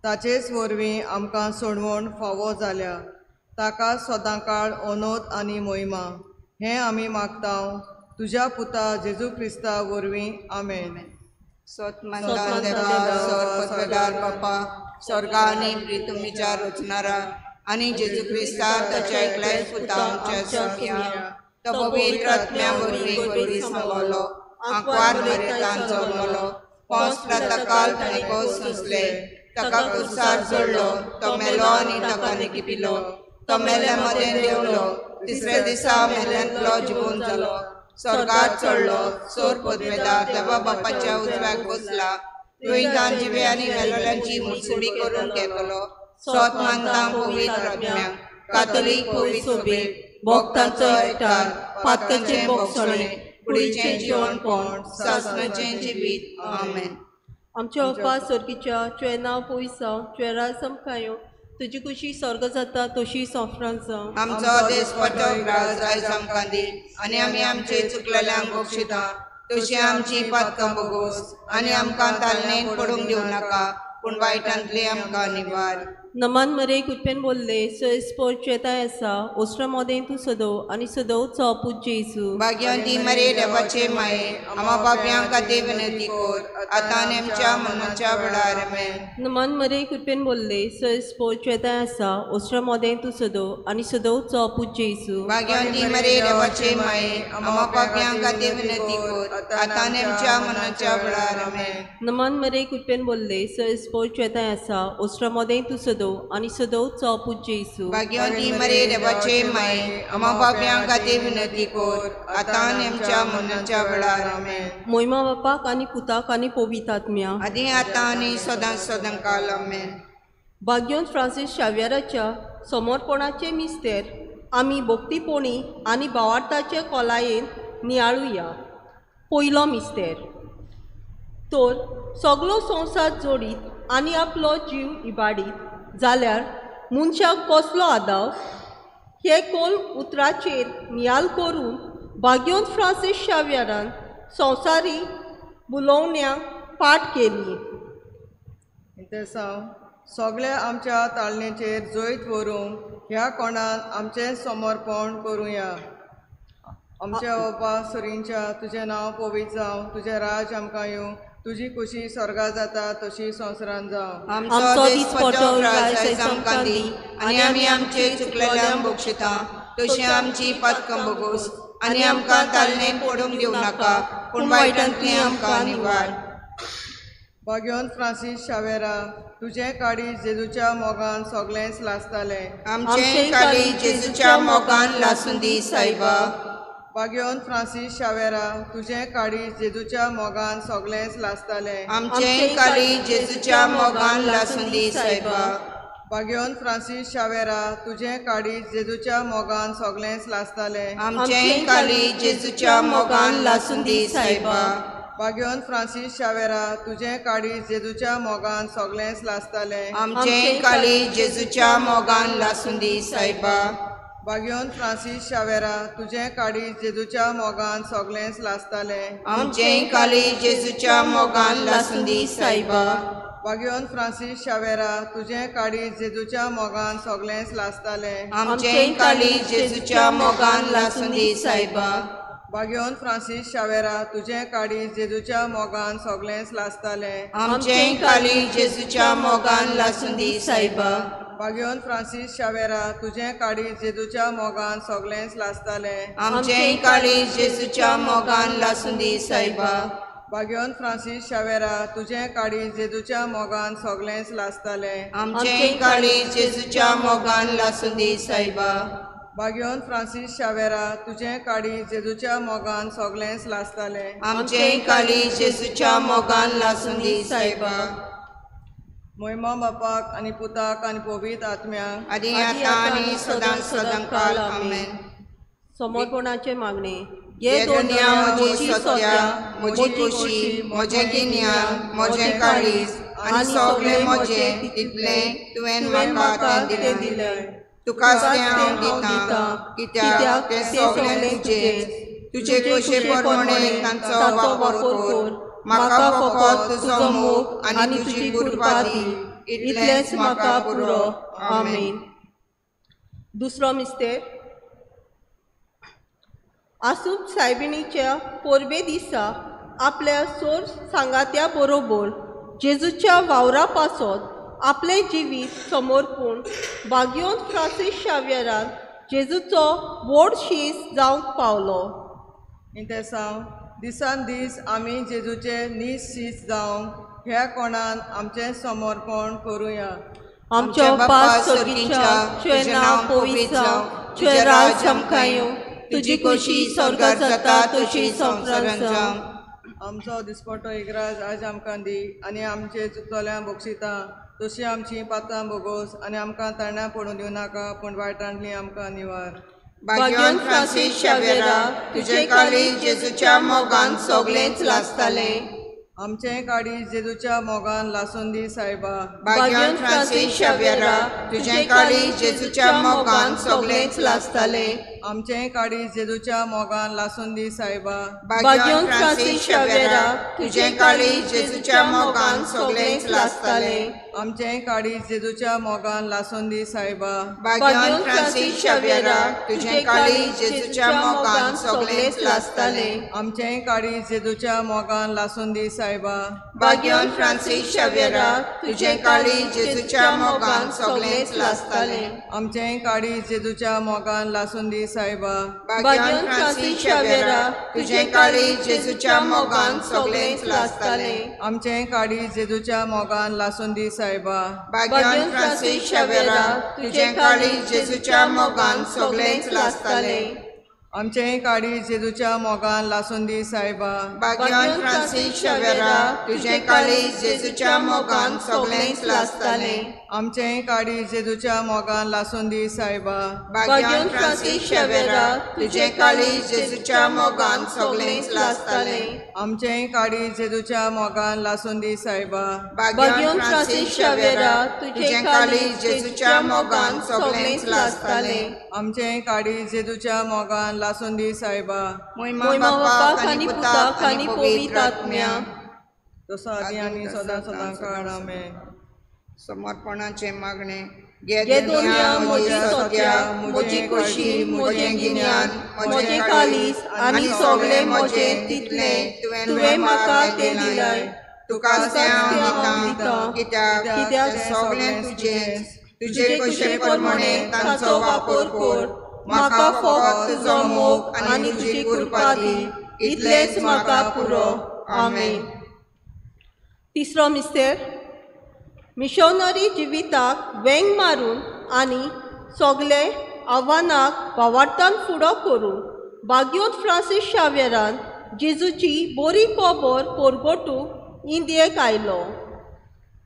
ताचेच वरवीं आमकां सोडवण फावो जाल्या. ताका सदांकाळ ओनोद आनी मोहिमा हें आमी मागतांव तुज्या पुता जेजू क्रिस्ता वरवीं. आमेन. पदवेदार बापा स्वर्गा आनी प्रितुमीच्या रचणारा आनी जेजू क्रिस्ता ताच्या एकल्याच पुतांच्या सख्या तो पवित्र आत्म्या वरवीं बरी सांगलो आंकवार मरेतान जल्मलो पोंस काल ताणें सोंसले ताका क्रुसार जोडलो तो मेलो आनी ताका निकिपिलो तो मेल्या मदें देंवलो तिसऱ्या दिसा मेल्यांतलो जिवून जालो स्वर्गात चडलो सोर पदवेदार देवा बापाच्या उजव्याक बसला तुयें जिवे आनी मेलोल्यांची मुसुडी करून घेतलो सोत मानता पवित्र आत्म्याक कातोलीक पवित्र सभेक भक्तांचो एकठार पातकांचें भोगसणे कुडीचें जेवणपण सासणाचें जिवीत. आमेन. आमच्या अप्पा सर्गीच्या तुवें नांव पयस जावं तुवें राज समकायो तुजी कुशी स्वर्ग जाता तशी संवसारांत जावं. आमचो देसपटो ग्रास आयज आमकां दी आनी आमी आमचे चुकलेल्यांक बक्षिता तशी आमची पातकां बगोस आनी आमकां तालनेक पडूंक दिवं नाका पूण वायटांतली आमकां निवार. नमान मरे कुटपेन बोलले सोयस्पोर चेताय आसा ओस्ट्रा मोदें तूं सदव आनी सदवचो पूज जेजू. भाग्यवंती मरे देवाचे माये आमा पापयां खातीर विनंती कर आतां आनी आमच्या मरणाच्या वेळार. आमेन. नमान मरे कुटपेन बोलले सोयस्पोर चेताय आसा ओस्ट्रा मोदें तूं सदव आनी सदवचो पूज जेजू. भाग्यवंती मरे देवाचे माये आमा पापयां खातीर विनंती कर आतां आनी आमच्या मरणाच्या वेळार. आमेन. नमान मरे कुटपेन बोलले सोयस्पोर चेताय आसा ओस्ट्रा मोदें तूं सदव आनी सदवचो पूज जेजू. भाग्यवंती मरे देवाचे माये आमा पापयां खातीर विनंती कर आतां आनी आमच्या मरणाच्या वेळार. आमेन. मोहिमा बापाक आनी पुताक आनी पवित्र आत्म्या आदी आतां आनी सदां काल. आमेन. भाग्यवंत फ्रांसीस शाव्याराच्या समर्पणाचे मिस्तेर आमी भक्तीपोणी आनी भावार्थाचे कोलायेन नियाळुया. पयलो मिस्तेर. तर सगलो संवसार जोडीत आनी आपलो जीव इबाडीत जाल्यार मनशाक कसलो आदाव हे कोल उतराचेर नियाल करून भाग्यवंत फ्रांसीस शाव्यारान संवसारी बुलोवण्यांक पाट केली. ते सगळ्या आमच्या ताळणेचेर जैत व्हरूंक ह्या कोणान आमचें समर्पण करुया. आमच्या बापा सरींच्या तुजें नांव पवित्र जावं तुजें राज आमकां येवं तुजी खुशी स्वर्गा जाता तशी संवसारांत जावं. आमचो दिसपटो आयज आमकां दी आनी आमी आमचे चुकलेल्यांक बक्षिता तशी आमची पातकां बगोस आनी आमकां तालनेक पडूंक दिवं नाका पूण वायटांतली आमकां निवार. भाग्यवंत फ्रांसीस शावेरा तुजें काळीज जेजूच्या मोगान सगळेंच लासतालें. आमचें काळीज जेजूच्या मोगान लासून दी सायबा. भाग्यवंत फ्रांसीस शावेरा तुजें काळीज जेजूच्या मोगान सगळेंच लासतालें. आमचें काळीज जेजूच्या मोगान लासून दी सायबा. भाग्यवंत फ्रांसीस शावेरा तुजें काळीज जेजूच्या मोगान सगळेंच लासतालें. आमचें काळीज जेजूच्या मोगान लासून दी सायबा. भाग्यवंत फ्रांसीस शावेरा तुजें काळीज जेजूच्या मोगान सगळेंच लासतालें. आमचें काळीज जेजूच्या मोगान लासून दी सायबा. भाग्यवंत फ्रांसीस शावेरा तुजें काळीज जेजूच्या मोगान सगळेंच लासतालें. आमचें काळीज जेजूच्या मोगान लासून दी सायबा. भाग्यवंत फ्रांसीस शावेरा तुजें काळीज जेजूच्या मोगान सगळेंच लासतालें. आमचें काळीज जेजूच्या मोगान लासून दी सायबा. भाग्यवंत फ्रांसीस शावेरा तुजें काळीज जेजूच्या मोगान सगळेंच लासतालें. आमचें काळीज जेजूच्या मोगान लासून दी सायबा. भाग्यवंत फ्रांसीस शावेरा तुजें काळीज जेजूच्या मोगान सगळेंच लासतालें. आमचें काळीज जेजूच्या मोगान लासून दी सायबा. भाग्यवंत फ्रांसीस शावेरा तुजें काळीज जेजूच्या मोगान सगळेंच लासतालें. आमचें काळीज जेजूच्या मोगान लासून दी सायबा. भाग्यवंत फ्रांसीस शावेरा तुजें काळीज जेजूच्या मोगान सगळेंच लासतालें. आमचें काळीज जेजूच्या मोगान लासून दी सायबा. मोहिमा बापाक आनी पुताक आनी पवित्र आत्म्याक आदी आतां आनी सदां काल. आमेन. समर्पणाचे मागणे. ये दुनिया म्हजी सत्या म्हजी खुशी म्हजें गिन्यान म्हजें काळीज आनी सगळें म्हजें तितलें तुवें म्हाका तें दिलें. तुकाच तें हांव दितां कित्याक तें सगळें तुजें. तुजे कशे परमणे तांचो वापर कर. म्हाका फकत तुजो मोग आनी तुजी कृपा दी इतलेंच म्हाका पुरो. आमीन. दुसरो मिस्तेर. आसूप सायबिणीच्या पोरबे दिसा आपल्या सोर सांगात्या बरोबर जेजूच्या वावरा पासत आपले जिवीत समर्पूण बागयोन फ्रांसीस शावेरान जेजूचो व्हड शीस जावंक पावलो. इंतेसांव दिसान दीस आमी जेजूचे नीस शीस जावंक ह्या कोणान आमचें समर्पण करुया. आमच्या बाप स्वर्गीच्या तुझें नांव पवित्र जावं, तुझें राज आमकां येवं, तुजी खोशी स्वर्गांत जाता तशी संवसारांत जावं. आमचो दिसपट्टो इग्राज आज आमकां दी आनी आमचे चुकतोल्यांक बक्षिता तशी आमची पात्रां बोगोस आनी आमकां तरण्या पडूं दिवं नाका पूण वायटांतली आमकां निवार. भाग्यवान फ्रांसीस शावेरा, तुजे काळीज जेजूच्या मोगान सगळेंच लासताले. आमचें काळीज जेजूच्या मोगान लासून दी सायबा. भाग्यवान फ्रांसीस शावेरा, तुजे काळीज जेजूच्या मोगान सगळेंच लासताले. आमचें काळीज जेजूच्या मोगान लासून दी सायबा. भाग्यवान फ्रांसीस शावेरा, तुजे काळीज जेजूच्या मोगान सगळेंच लासताले. आमचें काळीज जेजूच्या मोगान लासून दी सायबा. भाग्यवान फ्रांसीस शावेरा, तुजे काळीज जेजूच्या मोगान सगळेंच लासताले. आमचें काळीज जेजूच्या मोगान लासून दी सायबा. भाग्यवान फ्रांसीस शावेरा, तुजे काळीज जेजूच्या मोगान सगळेंच लासताले. आमचें काळीज जेजूच्या मोगान लासून दी सायबा. भाग्यवान फ्रांसीस शावेरा, तुजे काळीज जेजूच्या मोगान सगळेंच लासताले. आमचें काळीज जेजूच्या मोगान लासून दी सायबा. भाग्यवान फ्रांसीस शावेरा, तुजे काळीज जेजूच्या मोगान सगळेंच लासताले. आमचें काळीज जेजूच्या मोगान लासून दी सायबा. भाग्यवान फ्रांसीस शावेरा, तुजे काळीज जेजूच्या मोगान सगळेंच लासताले. आमचें काळीज जेजूच्या मोगान लासून दी सायबा. भाग्यवान फ्रांसीस शावेरा, तुजे काळीज जेजूच्या मोगान सगळेंच लासताले. आमचें काळीज जेजूच्या मोगान लासून दी सायबा. भाग्यवान फ्रांसीस शावेरा, तुजे काळीज जेजूच्या मोगान सगळेंच लासताले. आमचें काळीज जेजूच्या मोगान लासून दी सायबा. महिमा बापाक आनी पुताक आनी पवित्र आत्म्या. तसो आदी आनी सदां सदां काळ आमेन. समर्पणाचे मागणे. घे दोनिया म्हजी सत्या, म्हजी खोशी, म्हजें गिन्यान, म्हजें कालीस आनी सगळें म्हजें तितले तुवें म्हाका तें दिलय. तुकाच तें हांव दितां, कित्याक सगळें तुजें. तुजे कशे प्रमाणे तांचो वापर कर. म्हाका फकत तुजो मोग आनी तुजी कृपा दी. इतलेंच म्हाका पुरो. आमेन. तिसरो मिस्तेर. मिशनरी जिविताक वेंग मारून आनी सगळे आव्हानाक वावरतान फुडो करून भाग्योत फ्रांसीस शावेरान जेजूची बरी खबर परगटूंक इंडियेक आयलो.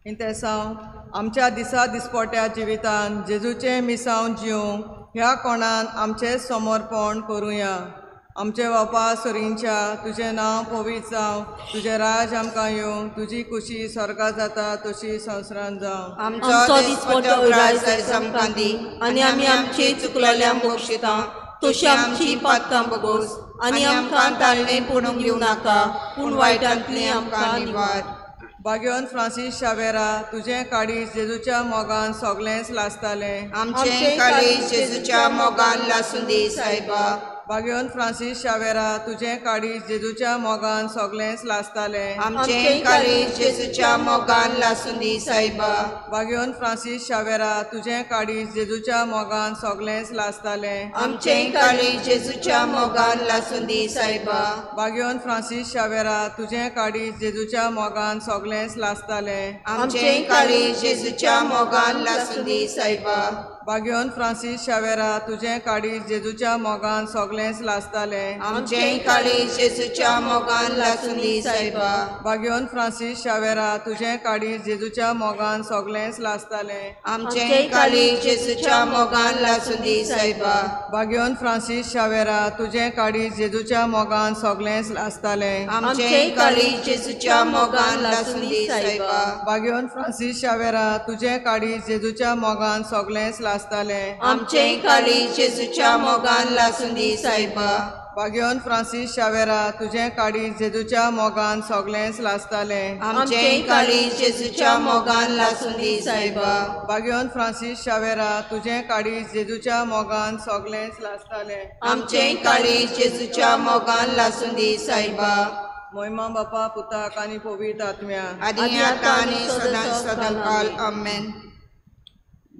इंतेसांव आमच्या दिसा दिसपट्या जिवितान जेजूचें मिसांव जिवंक ह्या कोणान आमचें समर्पण करुया. आमचे बापा सोरींच्या तुजें नांव पवित्र जावं, तुजें राज आमकां येवं, तुजी खुशी स्वर्गांत जाता तशी संवसारांत जावं. आमचो दिसपट्टो उरायस आयज आमकां दी आनी आमी आमची चुकलेल्यांक बक्षिता तशी आमची पात्रां बोगोस आनी आमकां ताळणे पडूंक दिवं नाका पूण वायटांतली आमकां निवार. भाग्यवान फ्रांसीस शावेरा, तुजें काळीज जेजूच्या मोगान सगळेंच लासतालें. आमचें काळीज जेजूच्या मोगान लासून दी सायबा. भाग्यवान फ्रांसीस शावेरा, तुजें काळीज जेजूच्या मोगान सगळेंच लासतालें. आमचें काळीज जेजूच्या मोगान लासून दी सायबा. भाग्यवान फ्रांसीस शावेरा, तुजें काळीज जेजूच्या मोगान सगळेंच लासतालें. आमचें काळीज जेजूच्या मोगान लासून दी सायबा. भाग्यवान फ्रांसीस शावेरा, तुजें काळीज जेजूच्या मोगान सगळेंच लासतालें. आमचें काळीज जेजूच्या मोगान लासून दी सायबा. भाग्यवान फ्रांसीस शावेरा, तुजें काळीज जेजूच्या मोगान सगळेंच लासतालें. आमचें काळीज जेजूच्या मोगान लासून दी सायबा. भाग्यवान फ्रांसीस शावेरा, तुजें काळीज जेजूच्या मोगान सगळेंच लासतालें. आमचें काळीज जेजूच्या मोगान लासून दी सायबा. भाग्यवान फ्रांसीस शावेरा, तुजें काळीज जेजूच्या मोगान सगळेंच लासतालें. आमचें काळीज जेजूच्या मोगान लासून दी सायबा. भाग्यवान फ्रांसीस शावेरा, तुजें काळीज जेजूच्या मोगान सगळेंच लासतालें. आमचें काळीज जेजूच्या मोगान लासून दी सायबा. बागेवन फ्रांसीस शावेरा तुझे काळीज जेजूच्या मोगान सगळेंच लासतालें आमचें काळीज जेजूच्या मोगान लासून दी सायबा बागेवन फ्रांसीस शावेरा तुझे काळीज जेजूच्या मोगान सगळेंच लासतालें आमचें काळीज जेजूच्या मोगान लासून दी सायबा महिमा बापा पुताक आनी पवित्र आत्म्या आदी आतां आनी सदां सदांकाल आमेन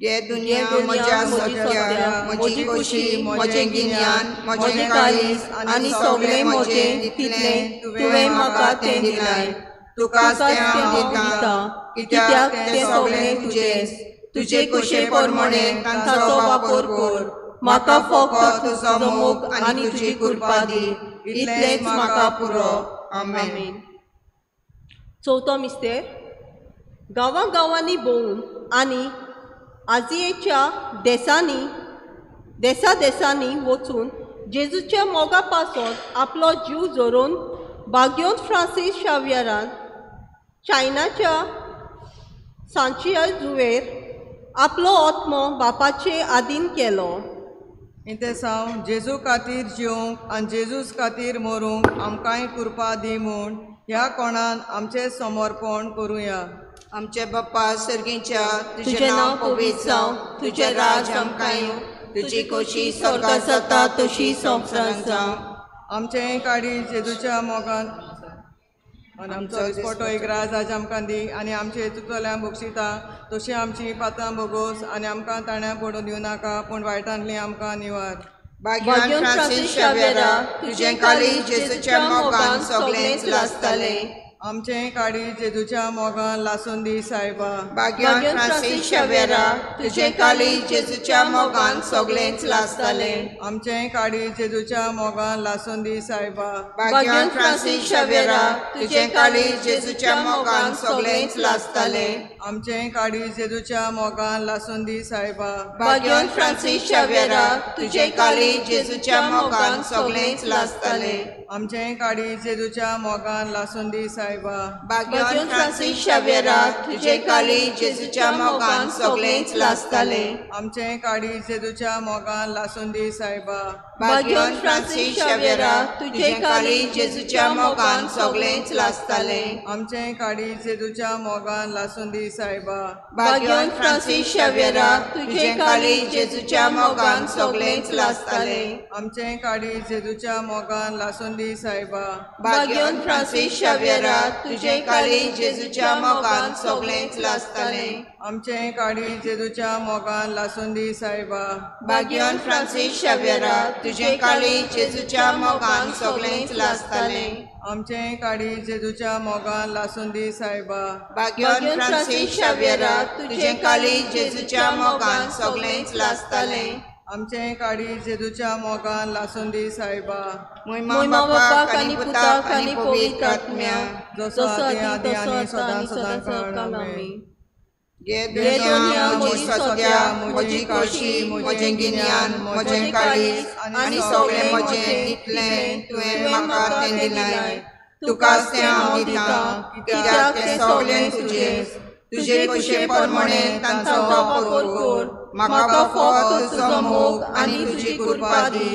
ये दुनिया म्हज्या सत्या म्हजी खोशी म्हजें गिन्यान म्हजें काळीज आनी सगळें म्हजें दितलें तुवें म्हाका तें दिलाय तुकाच तें हांव दितां कित्याक तें सगळें तुजेंच तुजे कुशे प्रमाणे तांचो वापर कर म्हाका फकत तुजो मोग आनी तुजी कृपा दी इतलेंच म्हाका पुरो आमेन. चवथो मिस्तेर गांवांनी भोंवून आनी आजियेच्या देसांनी वचून जेजूच्या मोगा पासून आपलो जीव जोडून बागेवन फ्रांसीस शावेरान चायनाच्या सांचिया जुवेर आपलो आत्मो बापाचे आधीन केलो. इंते सावन जेजू खातीर जिवंक आनी जेजूच खातीर मरूंक आमकांय कृपा दी म्हूण ह्या कोणान आमचें समर्पण करुया. आमचे बाप्पा सर्गीच्या तुझें नांव पवित्र जावं तुजें राज आमकां येवं तुजी खोशी स्वर्गांत जाता तशी संवसारांत जावं. आमचें काळीज जेजूच्या मोगान आनी आमचो दिसपटो एक राज आज आमकां दी आनी आमचे चुकतल्यांक बक्षिता तशी आमची पात्रां बोगोस आनी आमकां ताण्या पडून दिवं नाका पूण वायटांतली आमकां निवार. बागेवन फ्रांसीस शावेरा तुजें काळीज जेजूच्या मोगान सगळेंच लासतालें आमचें काळीज जेजूच्या मोगान लासून दी सायबा. बागेवन फ्रांसीस शावेरा तुजें काळीज जेजूच्या मोगान सगळेंच लासतालें आमचें काळीज जेजूच्या मोगान लासून दी सायबा. बागेवन फ्रांसीस शावेरा तुजें काळीज जेजूच्या मोगान सगळेंच लासतालें आमचें काळीज जेजूच्या मोगान लासून दी सायबा. बागेवन फ्रांसीस शावेरा तुजें काळीज जेजूच्या मोगान सगळेंच लासतालें आमचें काळीज जेजूच्या मोगान लासून दी सायबा. बागेवन फ्रांसीस शावेरा तुजें काळीज जेजूच्या मोगान सगळेंच लासतालें आमचें काळीज जेजूच्या मोगान लासून दी सायबा. बागेवन फ्रांसीस शावेरा तुजें काळीज जेजूच्या मोगान सगळेंच लासतालें आमचें काळीज जेजूच्या मोगान लासून दी सायबा. बागेवन फ्रांसीस शावेरा तुजें काळीज जेजूच्या मोगान सगळेंच लासतालें आमचें काळीज जेजूच्या मोगान लासून दी सायबा. बागेवन फ्रांसीस शावेरा तुजें काळीज जेजूच्या मोगान सगळेंच लासतालें आमचें काळीज जेजूच्या मोगान लासून दी सायबा. बागेवन फ्रांसीस शावेरा तुजें काळीज जेजूच्या मोगान सगळेंच लासतालें आमचें काळीज जेजूच्या मोगान लासून दी सायबा. बागेवन फ्रांसीस शावेरा तुजें काळीज जेजूच्या मोगान सगळेंच लासतालें आमचें काळीज जेजूच्या मोगान लासून दी सायबा. महिमा बापाक आनी पुताक आनी पवित्र आत्म्या जसो आदी आनी सदां सदां आमेन. ये दुनिया म्हजी सत्या म्हजी खोशी म्हजें गिन्यान म्हजें काळीज आनी सगळें म्हजें दितलें तुवें म्हाका तें दिलाय तुकाच तें हांव दितां कित्याक तें सगळें तुजेंच तुजे कुशे प्रमाणे तांचो वापर कर म्हाका फकत तुजो मोग आनी तुजी कृपा दी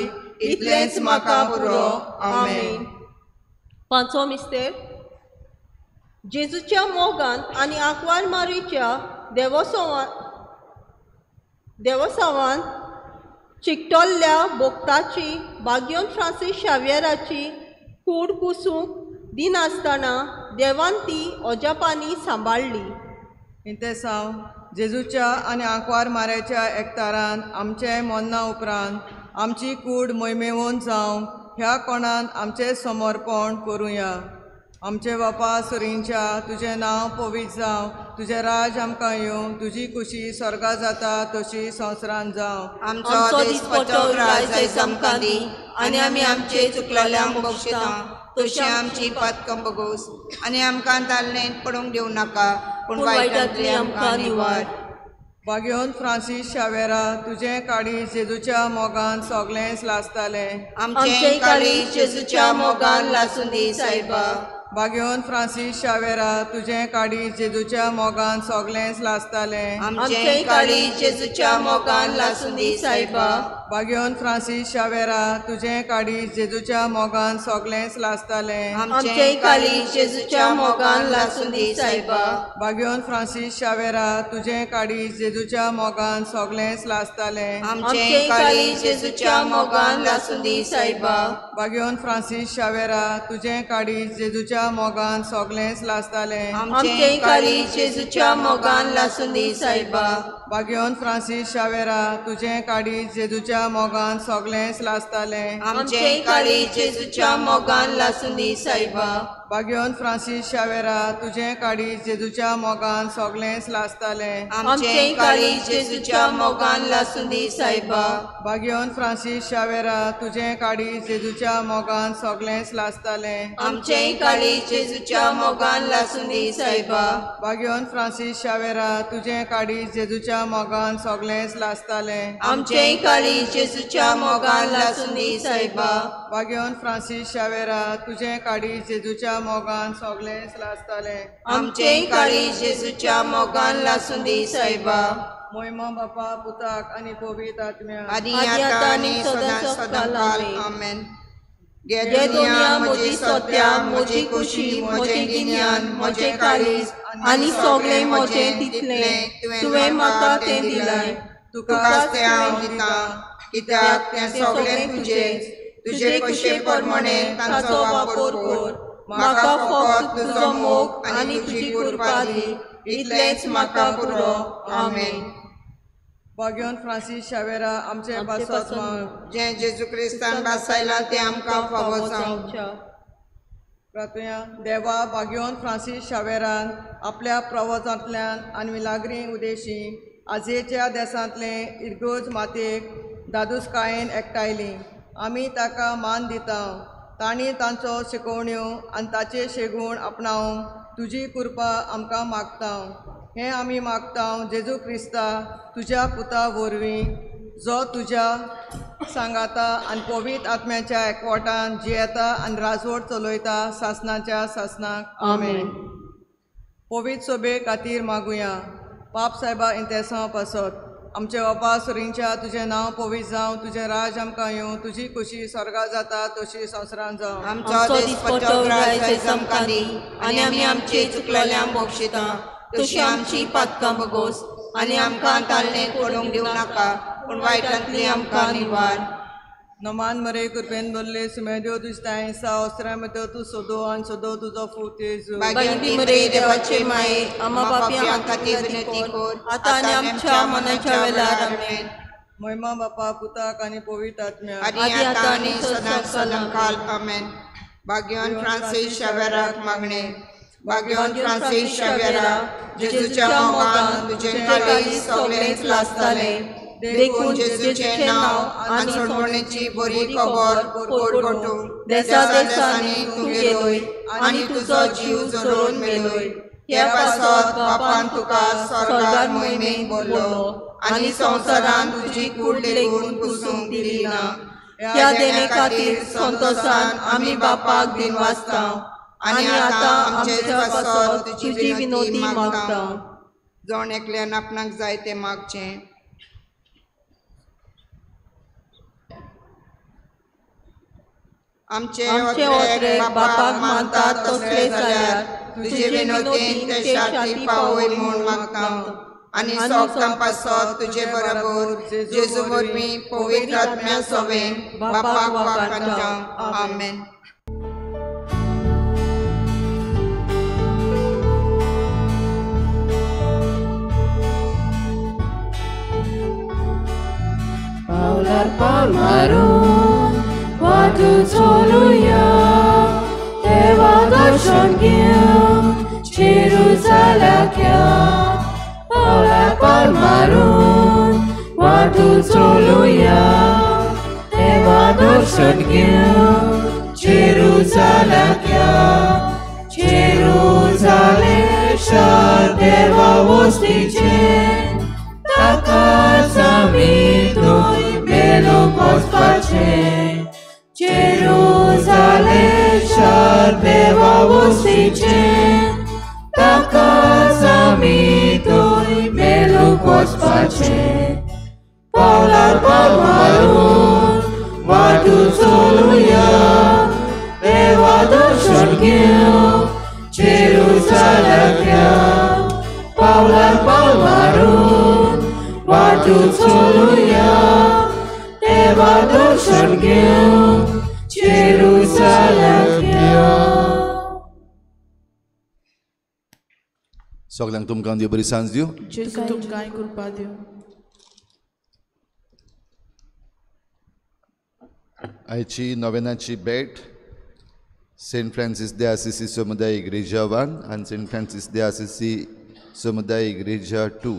इतलेंच म्हाका पुरो आमेन. पांचवो मिस्तेर जेजूच्या मोगान आनी आंकवार मारीच्या देवोत्सवान चिकटोल्ल्या बोगताची बागेवन फ्रांसीस शावेराची कूड कुसूंक दिनासतना देवान ती ओजापांनी सांबाळली. इंते साव जेजूच्या आनी आंकवार माऱ्याच्या एकतारान आमचें मोन्ना उपरांत आमची कूड मोहिमेवून जावं ह्या कोणान आमचें समर्पण करुया. आमचे बापा सुरींच्या तुजें नांव पवित्र जावं तुजें राज आमकां येवं तुजी खुशी स्वर्गा जाता तशी संवसारांत जावं. आमचो दिसपटो राज आयज आमकां दी आनी आमी आमचे चुकलेल्यांक बक्षिता तशी आमची पातकां बगोस आनी आमकां तालनेंत पडूंक दिवं नाका पूण वायटांतली आमकां निवार. बागेवन फ्रांसीस शावेरा तुजें काळीज जेजूच्या मोगान सगळेंच लासतालें आमचें काळीज जेजूच्या मोगान लासून दी सायबा. बागेवन फ्रांसीस शावेरा तुजें काळीज जेजूच्या मोगान सगळेंच लासतालें आमचें काळीज जेजूच्या मोगान लासून दी सायबा. बागेवन फ्रांसीस शावेरा तुझे काडीज जेजूच्या मोगान सगळेंच लासतालें आमचे काळीज जेजूच्या मोगान लासून दी सायबा बागेवन फ्रांसीस शावेरा तुझे काडीज जेजूच्या मोगान सगळेंच लासतालें आमचे काळीज जेजूच्या मोगान लासून दी सायबा बागेवन फ्रांसीस शावेरा तुझे काडीज जेजूच्या मोगान सगळेंच लासतालें आमचे काळीज जेजूच्या मोगान लासून दी सायबा बागेवन फ्रांसीस शावेरा तुझे काडीज जेजूच्या मोगान सगळेंच लासतालें आमचे काळीज जेजूच्या मोगान लासून दी सायबा बागेवन फ्रांसीस शावेरा तुझे काडीज जेजूच्या मोगान सगळेंच लासतालें आमचे काळीज जेजूच्या मोगान लासून दी सायबा बागेवन फ्रांसीस शावेरा तुझे काडीज जेजूच्या मोगान सगळेंच लासतालें आमचे काळीज जेजूच्या मोगान लासून दी सायबा बागेवन फ्रांसीस शावेरा तुझे काडीज जेजूच्या मोगान सगळेंच लासतालें आमचे काळीज जेजूच्या मोगान लासून दी सायबा बागेवन फ्रांसीस शावेरा तुझे काडीज जेजूच्या मोगान सगळेंच लासतालें आमचे काळीज जेजूच्या मोगान लासून दी सायबा मोहिमा बापा पुताक आनी पवित्र आत्म्या आदी आता आनी सदां सदांकाल आमेन गे दुनिया म्हजी सत्या म्हजी खुशी म्हजें गिन्यान म्हजें काळीज आनी सगळें म्हजें तितलें तुवें म्हाका तें दिलाय तुकाच तें हांव दितां कित्याक तें सगळें तुजें तुजे कशे परमणे तांचो वापर कर म्हाका फकत तुजो मोग आनी तुजी कृपा दी इतलेंच म्हाका पुरो आमेन बागेवन फ्रांसीस शावेरा आमचे पासत माग जें जेजू क्रिस्तान बासायलां तें आमकां फावो जावं प्रार्थना देवा बागेवन फ्रांसीस शावेरान आपल्या प्रवचांतल्यान आनी विलागरी उदेशी आजयेच्या देसांतले इर्गोज मातयेक दादूसकायेन एकठायली आमी ताका मान दिता तांणी तांचो शिकोवण्यो आनी ताचे शेगूण आपणावंक तुजी कृपा आमकां मागता हें आमी मागता जेजू क्रिस्ता तुज्या पुता वरवीं जो तुज्या सांगाता आनी पवित्र आत्म्याच्या एकवटान जियेता आनी राजवट चलयता सासनाच्या सासनाक आमेन पवित्र सोबे खातीर मागुया पाप सायबा इंतेसां पासत आमचे बापा सुरींच्या तुजें नांव पवित्र जावं तुजें राज आमकां येवं तुजी खुशी स्वर्गा जाता तशी संवसारांत जावं आमचो दिसपट्टो रायज आमकां दी आनी आमी आमचे चुकलेल्यांक बक्षिता तशी आमची पातकां बगोस आनी आमकां ताल्लें पडूंक दिवं नाका पूण वायटांतली आमकां निवार नमान मरे कृपेन बोल्ले सुमेदेव तुजताय सा अस्त्रा मेतो तू सोदो आनी सोदो तुजो फूट येजू भाग्यवती मरे देवाचे माये आम्हा पापयां खातीर विनंती कर आतां आनी आमच्या मनाच्या वेळार आमेन महिमा बापा पुताक आनी पवित्र आत्म्या आदी आतां आनी सदां सदांकाल आमेन भाग्यवान फ्रांसीस शावेराक मागणे भाग्यवान फ्रांसीस शावेरा जेजूच्या मोगान तुजें काळीज सगळेंच लासतालें देखून जेजूचें नांव आनी सोडवणेची बरी खबर परगटूंक देसा देसांनी तूं गेलोय आनी तुजो जीव जळोवन मेलोय हे पासत बापान तुका स्वर्गार मोहिमेक बोल्लो आनी संवसारान तुजी कूड लेगून पुसूंक दिली ना ह्या देणे खातीर संतोशान आमी बापाक दिनवासता आनी आतां आमचे पासत तुजी विनोदी मागता जण एकल्यान आपणाक जाय तें मागचें आमचे ओत्रेक बापाक मानतात तसले जाल्यार तुजे विनोदीन ते शांती पावय म्हूण मागता आनी सोगतां पासत तुजे बरोबर जेजू वरवीं पवित्र आत्म्या सोबेन बापाक वाखाणटा आमेन Paular palmaron, watu soluya, Tewa darshan gyam, Jerusalakya. Paular palmaron, watu soluya, Tewa darshan gyam, Jerusalakya. Jerusalem shar Deva wostichen, Taka zamituj melu pospace. Jerusalem shar Deva wostichen, Taka zamituj melu pospace. पावलार पावल मारून वाटू चलुया देवा दर्शन घेवंक Jerusalem या पावलार पावल मारून वाटू चलुया देवा दर्शन घेवंक Jerusalem या. सगळ्यांक तुमकां देव बरी सांज दिवं. जेजू तुमकां कृपा दिवं. आयची नोवेनाची भेट सेंट फ्रांसीस दे आसिसी समुदाय इग्रेजा 1 आनी सेंट फ्रांसीस दे आसिसी समुदाय इग्रेजा 2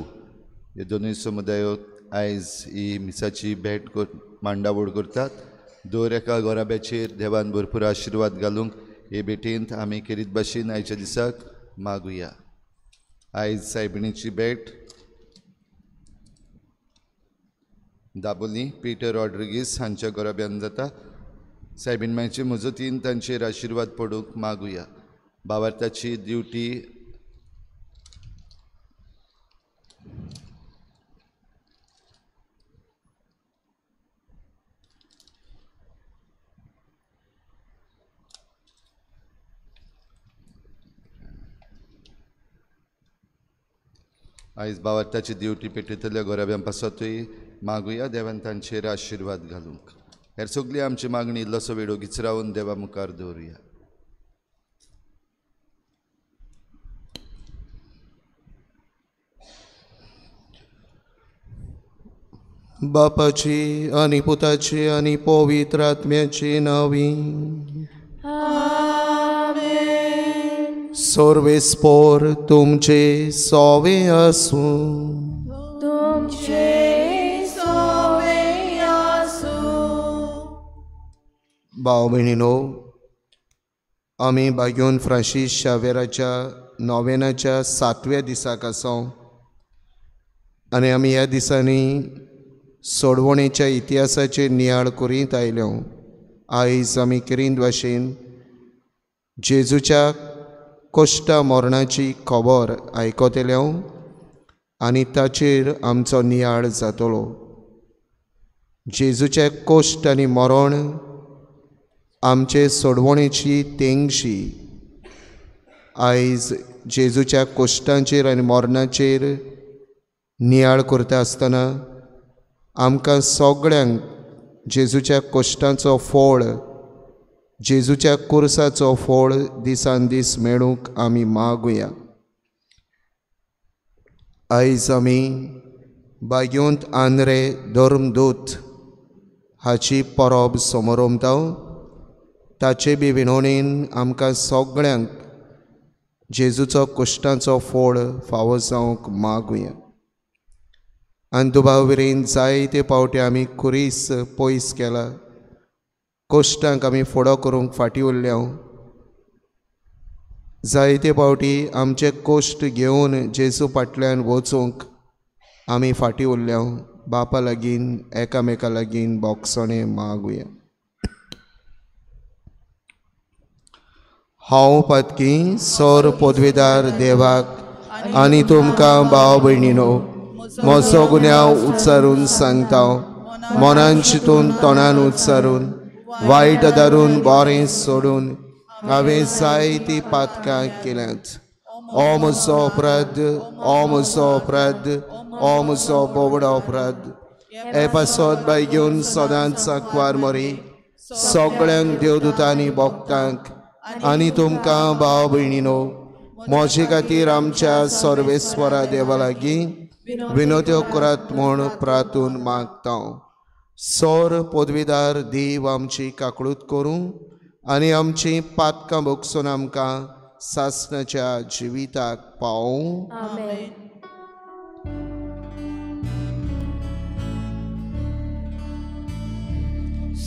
हे दोनूय समुदायो आयज ही मिसाची भेट मांडावळ करतात. दर एका गोराब्याचेर देवान भरपूर आशिर्वाद घालूंक हे भेटेंत आमी केरीत भाशेन आयच्या दिसाक मागुया. आयज सायबिणीची भेट दाबोली पीटर रॉड्रिगीस हांच्या गोराब्यान जाता. सायबीण मांयचे मजतीन तांचेर आशिर्वाद पडूंक मागुया. भावार्थाची ड्युटी आयज भावार्थाची ड्युटी पेटयतल्या गोराब्यां पासतूय मागुया देवान तांचेर आशिर्वाद घालूंक. हेर सगळी आमची मागणी इल्लोसो वेळ गिचरावन देवा मुखार दवरुया. बापाची आनी पुताची आनी पवित्र आत्म्याची नांवी. सर्वेस्पोर तुमचे सोवे आसूं. भाव भयणीनो, आमी बागोवन फ्रांसीस शावेराच्या नोवेनाच्या 7व्या दिसाक आसा आनी आमी ह्या दिसांनी सोडवणेच्या इतिहासाचेर नियाळ करीत आयल्यो. आयज आमी केरीत भाशेन जेजूच्या कश्टा मरणाची खबर आयकतल्यो आनी ताचेर आमचो नियाळ जातलो. जेजूचे कश्ट आनी मरण आमचे सोडवणेची तेंगशी. आयज जेजूच्या कश्टांचेर आनी मरणाचेर नियाळ करता आसतना आमकां सगळ्यांक जेजूच्या कश्टांचो फळ, जेजूच्या कुर्साचो फळ दिसान दीस मेळूंक आमी मागुया. आयज आमी बाग्योंत आंद्रे धर्मदूत हाची परब समोरमता. ताचे बी विणवणेन आमकां सगळ्यांक जेजूचो कश्टांचो फळ फावो जावंक मागुया. अंदुभावरेन जायते फावटी आमी खुरीस पयस केला. कश्टांक आमी फुडो करूंक फाटीं उरल्या. जायते फावटी आमचे कश्ट घेवन जेजू फाटल्यान वचूंक आमी फाटीं उरल्या. बापा लागीं एकामेका लागीं बोगसणे मागुया. हांव पातकी सर पदवीदार देवाक आनी तुमकां भाव भयणीनो म्हजो गुन्यांव उच्चारून सांगता. मनान चिंतून तोंडान उच्चारून वायट दारून बरें सोडून हांवें जायतीं पातकां केल्यांत. हो म्हजो अपराध, हो म्हजो अपराध, हो म्हजो बोबडो अपराध. हे पासत बाय घेवन सदांच सांकवार मरी सगळ्यांक देवदूतांनी भोगतांक आनी तुमकां भाव भयणीनो म्हजे खातीर आमच्या सर्वेस्वरा देवा लागीं विनोद्यो करात म्हूण प्रार्थून मागता. सर पदवीदार देव आमची काकळूत करूं आनी आमची पातकां भोगसून आमकां सासणाच्या जिविताक पावूं.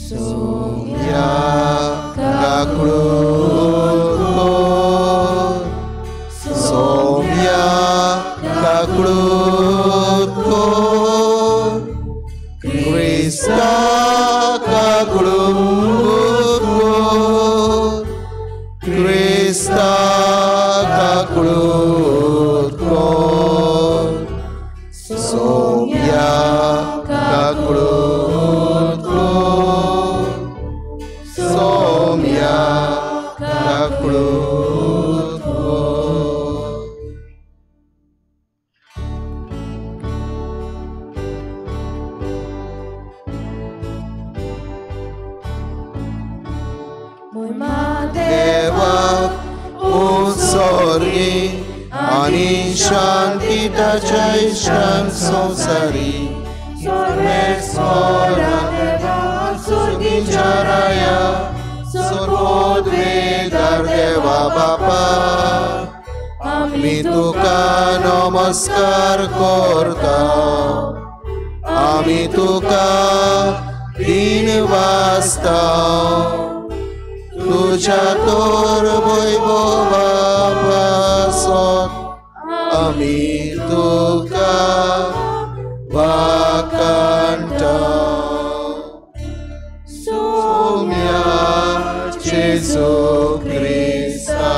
सोम्या काकळूत कर, सोम्या काकळूत कर, क्रिस्ता काकळूत कर, क्रिस्ता काकळूत कर, सोम्या स्वर्गी आणि शांती ताच्या इश्टांक संवसारी सुर्गीच्या राया सर्वोद्वेदार देवा बापा आमी तुका नमस्कार करता आमी तुका दिन वाजता तुझ्या तोर वैभवा पासत आमी तुका वाकांता सोम्या जेजू क्रिस्ता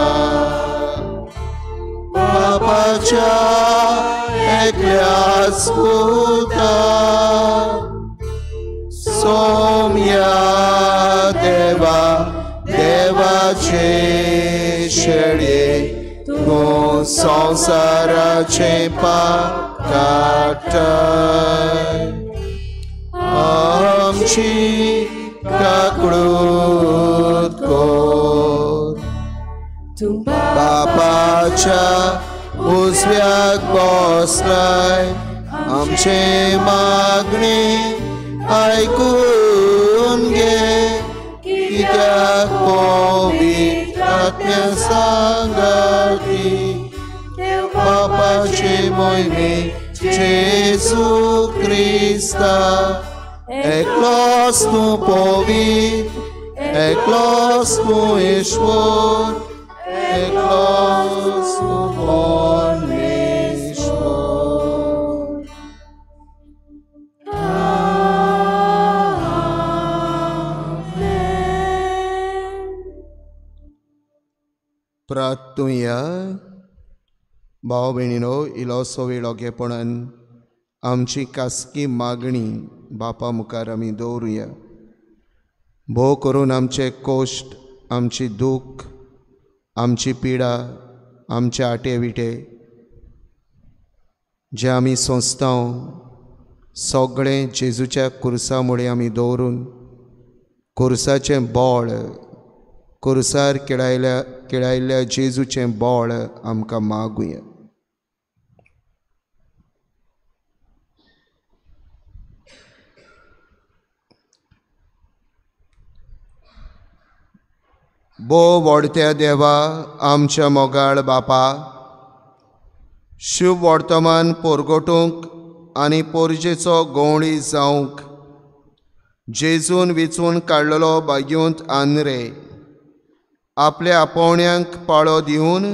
बापाच्या एकल्याच पुता सोम्या देवा देवाचे शेळये तूं संसाराचे पाप काडटाय आमची काकूळट कर बापाच्या उजव्याक बसलाय आमचे मागणी आयकून घे कित्याक पवित्र आत्म्या सांगाती बापाचे मोहिमे जेजू क्रिस्ता एकलोच तूं पवित्र एकलोच तूं ईश्वर एकलोच तूं परमेश्वर प्रार्थुया भाव भयणीनो इलोसो वेळ ओगेपणान आमची खासगी मागणी बापा मुखार आमी दवरुया भोव करून आमचे कोश्ट आमची दूख आमची पिडा आमचे आटे विटे जे आमी सोंसतांव सगळें जेजूच्या कुर्सा मुळे आमी दवरून कुर्साचें बोळ कुर्सार केळायल्ल्या जेजूचें बोळ आमकां मागुया बो व्हडत्या देवा आमच्या मोगाळ बापा शुभ वर्तमान पोरगोटूंक आनी पोरजेचो गवळी जावंक जेजून विचून काडलेलो बाग्यूंत आनरे आपल्या आपोवण्यांक पाळो दिवन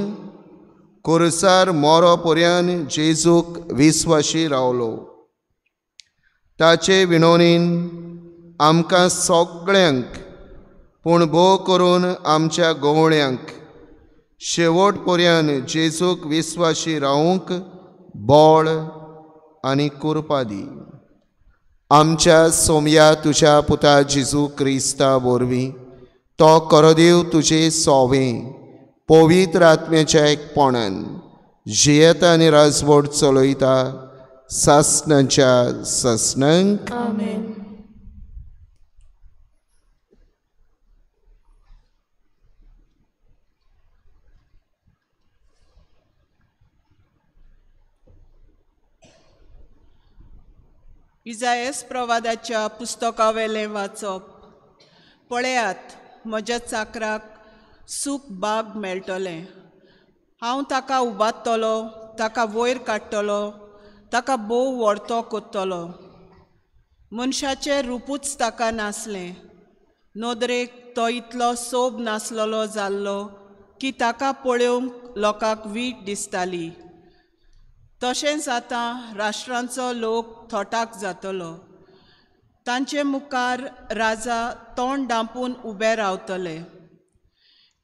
कुर्सार मोरो पर्यान जेजूक विस्वाशी रावलो ताचे विणोनीन आमकां सगळ्यांक पूण भोव करून आमच्या गवळ्यांक शेवट पर्यान जेजूक विस्वाशी रावूंक बोळ आनी कृपा दी आमच्या सोमया तुज्या पुता जेजू क्रिस्ता वरवीं तो कोरोदेव तुजे सोवें पवित्र आत्म्याच्या एकपणान जियेता आनी राजवट चलयता सासणाच्या सासणांक आमेन. इजायस प्रवादाच्या पुस्तकावेलें वाचप पळयात म्हज्या चाकराक सूख बाग मेळटलें हांव ताका उबारतलो ताका वयर काडटलो ताका बोव व्हडतो कोत्तलो मनशाचें रूपूच ताका नासलें नोदरेक तो इतलो सोब नासलोलो जाल्लो की ताका पळोवंक लोकांक वीट दिसताली तशेंच आतां राष्ट्रांचो लोक थोटाक जातलो तांचे मुखार राजा तोंड दांपून उबे रावतले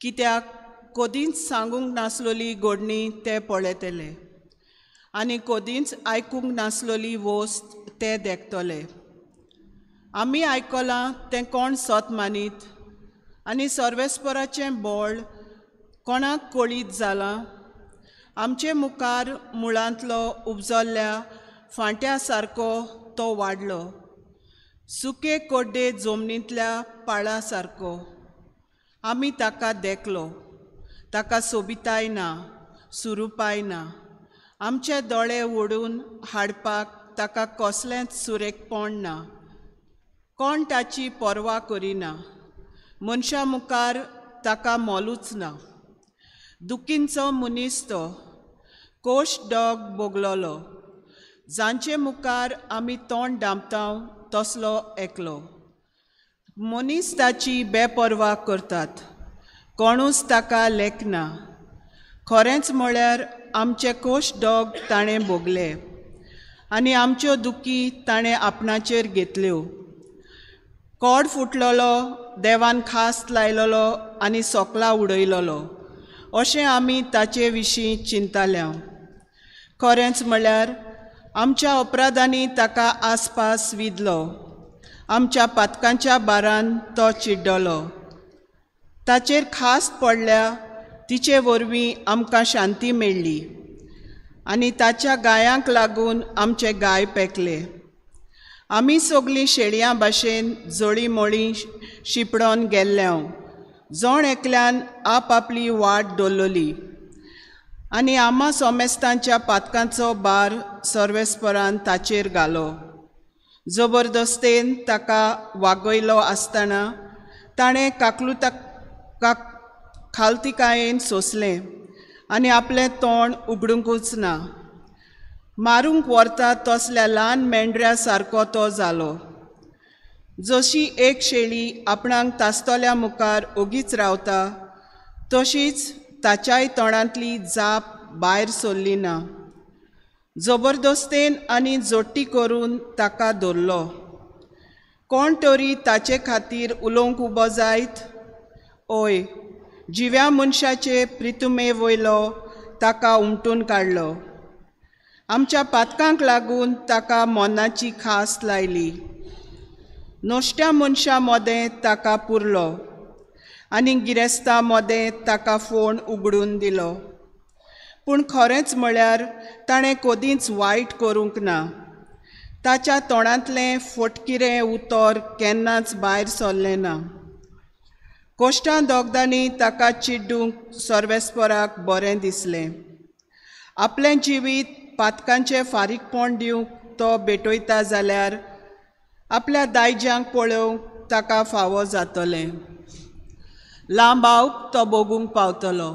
कित्याक कोदींच सांगूंक नासलोली घडणी ते पळयतले आनी कोदींच आयकूंक नासलोली वोस्त ते देखतले आमी आयकलां तें कोण सत मानीत आनी सर्वेस्पराचें बोळ कोणाक कळीत जालां आमचे मुखार मुळांतलो उपजल्ल्या फांट्या सारको तो वाडलो सुके कोड्डे जमनींतल्या पाळा सारको आमी ताका देखलो ताका सोबिताय ना सुरूपाय ना. आमचे दोळे ओडून हाडपाक ताका कसलेंच सुरेखपण ना. कोण ताची पर्वा करिना. मनशा मुखार ताका मोलूच ना. दुखींचो मनीस तो कोश डॉग बोगलोलो. जांचे मुखार आमी तोंड दामतांव तसलो एकलो. मनीस ताची बेपर्वा करतात. कोणूच ताका लेखना. खरेंच म्हळ्यार आमचे कोश डॉग ताणें भोगले आनी आमच्यो दुखी ताणें आपणाचेर घेतल्यो. कोड फुटलोलो, देवान खास्त लायलोलो आनी सोकला उडयलोलो अशें आमी ताचे विशीं चिंताल्या. खरेंच म्हळ्यार आमच्या अपराधांनी ताका आसपास विधलो. आमच्या पातकांच्या बारान तो चिड्डलो. ताचेर खास्त पडल्या तिचे वरवीं आमकां शांती मेळ्ळी आनी ताच्या गायांक लागून आमचे गाय पेकले. आमी सगलीं शेळयां भाशेन जोळी मोळी शिपडोन गेल्ल्यांव. जोण एकल्यान आपली वाट दवरलोली आनी आम्हा सोमेस्तांच्या पातकांचो भार सर्वेस्परान ताचेर घालो. जबरदस्तेन ताका वागयलो आसतना ताणें खालतिकायेन सोंसलें आनी आपलें तोंड उगडूंकूच ना. मारूंक व्हरता तसल्या ल्हान मेंढऱ्या सारको तो जालो. जशी एक शेळी आपणाक तास्तोल्या मुखार ओगीच रावता तशीच ताच्याय तोंडांतली जाप भायर सरली ना. जबरदस्तेन आनी जोट्टी करून ताका धरलो. कोण तरी ताचे खातीर उलोवंक उबो जायत. ओय, जिव्या मनशाचे प्रितुमे वयलो ताका उमटून काडलो. आमच्या पातकांक लागून ताका मोनाची खास लायली. नोश्ट्या मनशा मोदें ताका पुरलो आनी गिरेस्तां मोदें ताका फोण उगडून दिलो. पूण खरेंच म्हळ्यार ताणें कदींच वायट करूंक ना. ताच्या तोंडांतलें फटकिरें उतर केन्नाच भायर सरलें ना. कोश्टां दोगदांनी ताका चिड्डूंक सर्वेस्पराक बरें दिसलें. आपलें जिवीत पातकांचें फारीकपण दिवंक तो भेटयता जाल्यार आपल्या दायजांक पळोवंक ताका फावो जातलें. लांबावक तो भोगूंक पावतलो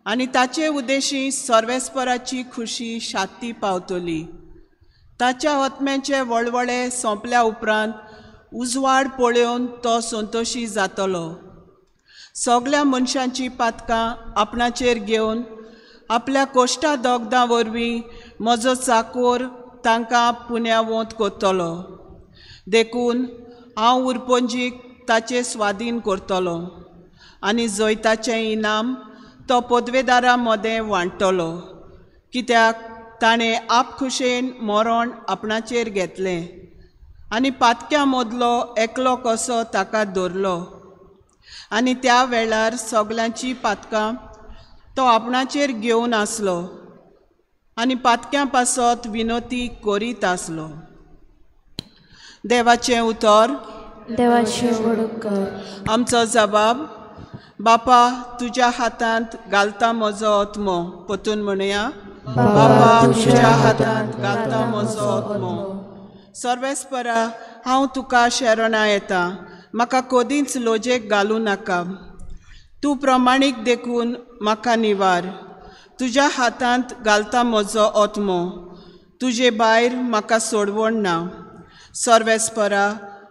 आनी ताचे उद्देशी सर्वेस्पराची खुशी शाती पावतली. ताच्या आत्म्याचे वळवळे सोंपल्या उपरांत उजवाड पळोवन तो संतोशी जातलो. सगल्या मनशांची पातकां आपणाचेर घेवन आपल्या कोश्टा दोगदां वरवीं म्हजो चाकोर तांकां पुण्यावंत करतलो. देखून हांव उरपंजीक ताचे स्वाधीन करतलो आनी जैताचें इनाम तो पदवेदारा मोदें वांटतलो. कित्याक ताणें आपखुशेन मरण आपणाचेर घेतलें आनी पातक्या मदलो एकलो कसो ताका धरलो आनी त्या वेळार सगल्यांची पातकां तो आपणाचेर घेवन आसलो आनी पातक्यां पासत विनोती करीत आसलो. देवाचें उतर. देवाचें वडकर. आमचो जबाब. बापा, तुज्या हातांत घालता म्हजो आत्मो. परतून म्हणया, बापा, तुज्या हातांत घालता म्हजो आत्मो. सर्वेस्परा, हांव तुका शरणा येता. म्हाका कदींच लोजेक घालूं नाका. तूं प्रमाणीक देखून म्हाका निवार. तुज्या हातांत घालता म्हजो आत्मो. तुजे भायर म्हाका सोडवण ना. सर्वेस्परा,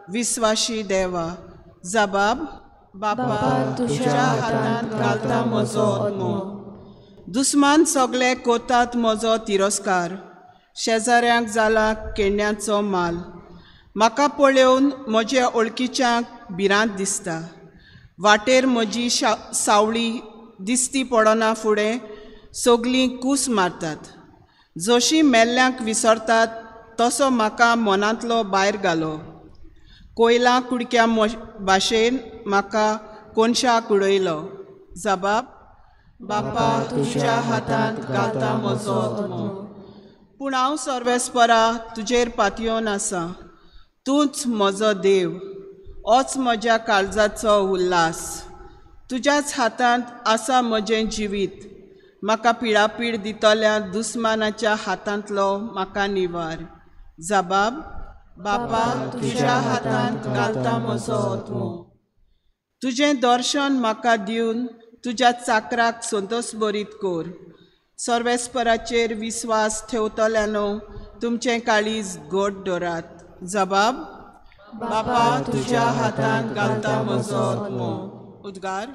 विस्वाशी देवा. जबाब. बापा, तुज्या हातांत घालता म्हजो आत्मो. दुस्मान सगळे कोतात म्हजो तिरस्कार. शेजाऱ्यांक जाला केण्यांचो माल. म्हाका पळोवन म्हज्या वळखीच्यांक भिरांत दिसता. वाटेर म्हजी सावळी दिसती पडना फुडें सगलीं कूस मारतात. जशीं मेल्ल्यांक विसरतात तसो म्हाका मनांतलो भायर घालो. कोयलां कुडक्या भाशेन म्हाका कोनशाक उडयलो. जबाब. बापा, तुज्या हातांत घालता म्हजो आत्मो. पूण हांव सर्वेस्परा तुजेर पातयेवन आसां. तूंच म्हजो देव. होच म्हज्या काळजाचो उल्हास. तुज्याच हातांत आसा म्हजें जिवीत. म्हाका पिडापीड दितल्या दुस्मानाच्या हातांतलो म्हाका निवार. जबाब: बापा, तुज्या हातांत घालता म्हजो आत्मो. तुजें दर्शन म्हाका दिवन तुज्या चाकराक संतोश बरीत कोर. सर्वेस्पराचेर विस्वास ठेवतल्यानो तुमचें काळीज घट दवरात. जबाब: बापा, तुज्या हातांत घालता म्हजो आत्मो. उद्गार.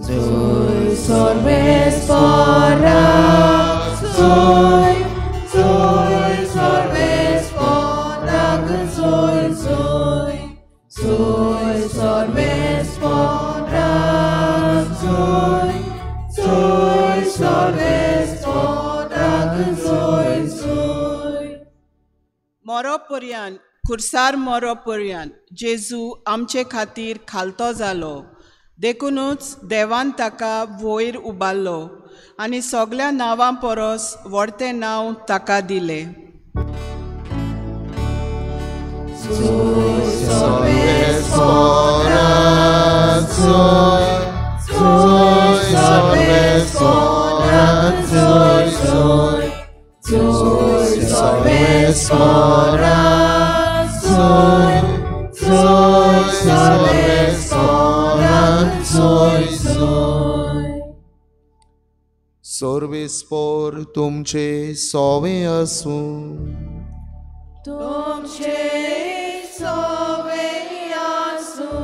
Soy sorbespora, soy sorbespora, soy sorbespora, soy sorbespora, soy. मरोपर्यंत खुर्सार मरोपर्यंत जेजू आमचे खातीर खालतो जालो. देखूनच देवान ताका वयर उबारलो आनी सगळ्या नांवां परस व्हडतें नांव ताका दिलें. Soy sorbespora, soy sorbespora, soy sorbespora, soy sorbespora, soy. सोर्बेस्पोर तुमचे सोवे आसूं. तुमचे सोवे आसूं.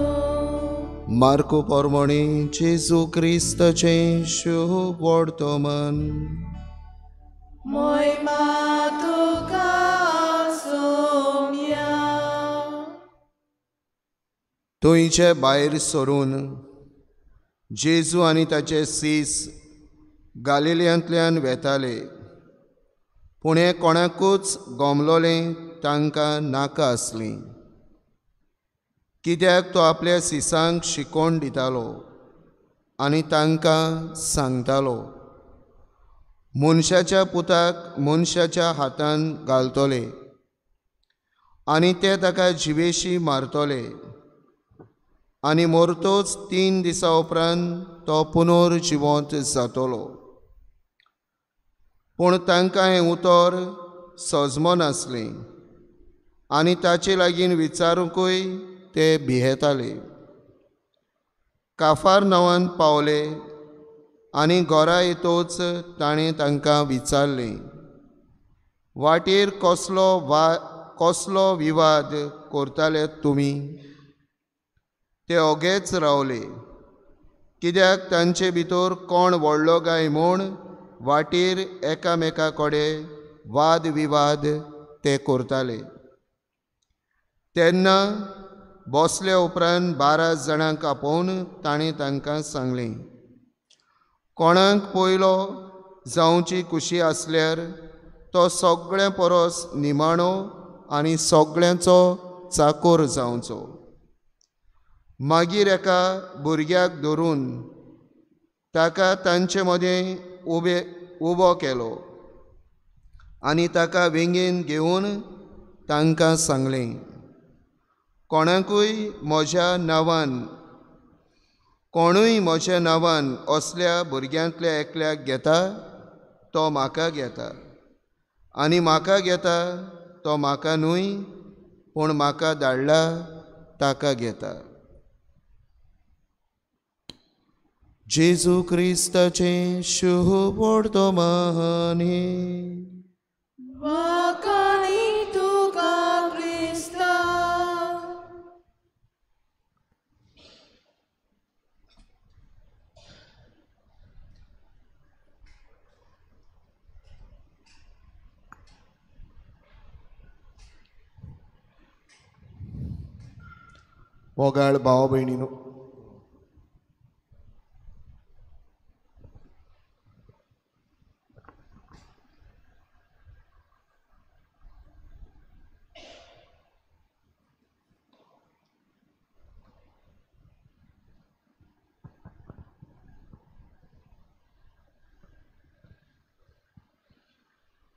मार्को पोरमोणी जेजू क्रिस्ताचे शुभ वर्तमान. मोयमा तुका सोम्या. थंयचे भायर सरून जेजू आनी ताचे सीस गालिल्यांतल्यान वेताले. पूण हें कोणाकूच गोमलोलें तांकां नाका आसलीं, कित्याक तो आपल्या सिसांक शिकोण दितालो आनी तांकां सांगतालो, मनशाच्या पुताक मनशाच्या हातान घालतले आनी ते ताका जिवेशी मारतले आनी मोरतोच 3 दिसां उपरांत तो पुनर्जिवंत जातलो. पूण तांकां हें उतर सजमो नासलें आनी ताचे लागीं विचारूंकूय ते भियेताले. काफारनावांत पावले आनी घरा येतोच ताणें तांकां विचारलें, वाटेर कसलो विवाद करताले तुमी? ते ओगेच रावले, कित्याक तांचे भितर कोण व्हडलो काय म्हूण वाटेर एकामेका कडेन वाद विवाद ते करताले. तेन्ना बसल्या उपरांत 12 जाणांक आपोवन ताणें तांकां सांगलें, कोणाक पयलो जावची कुशी आसल्यार तो सगळ्या परस निमाणो आनी सगळ्यांचो चाकोर जावचो. मागीर एका भुरग्याक धरून ताका तांचे मदें उबो केलो आनी ताका वेंगेन घेवन तांकां सांगलें, कोणूय म्हज्या नांवान असल्या भुरग्यांतल्या एकल्याक घेता तो म्हाका घेता, आनी म्हाका घेता तो म्हाका न्हय पूण म्हाका धाडला ताका घेता. जेजू क्रिस्ताचे शुभ वर्तमान. वाकानी तुका क्रिस्ता. मोगाळ भाव भयणीनो,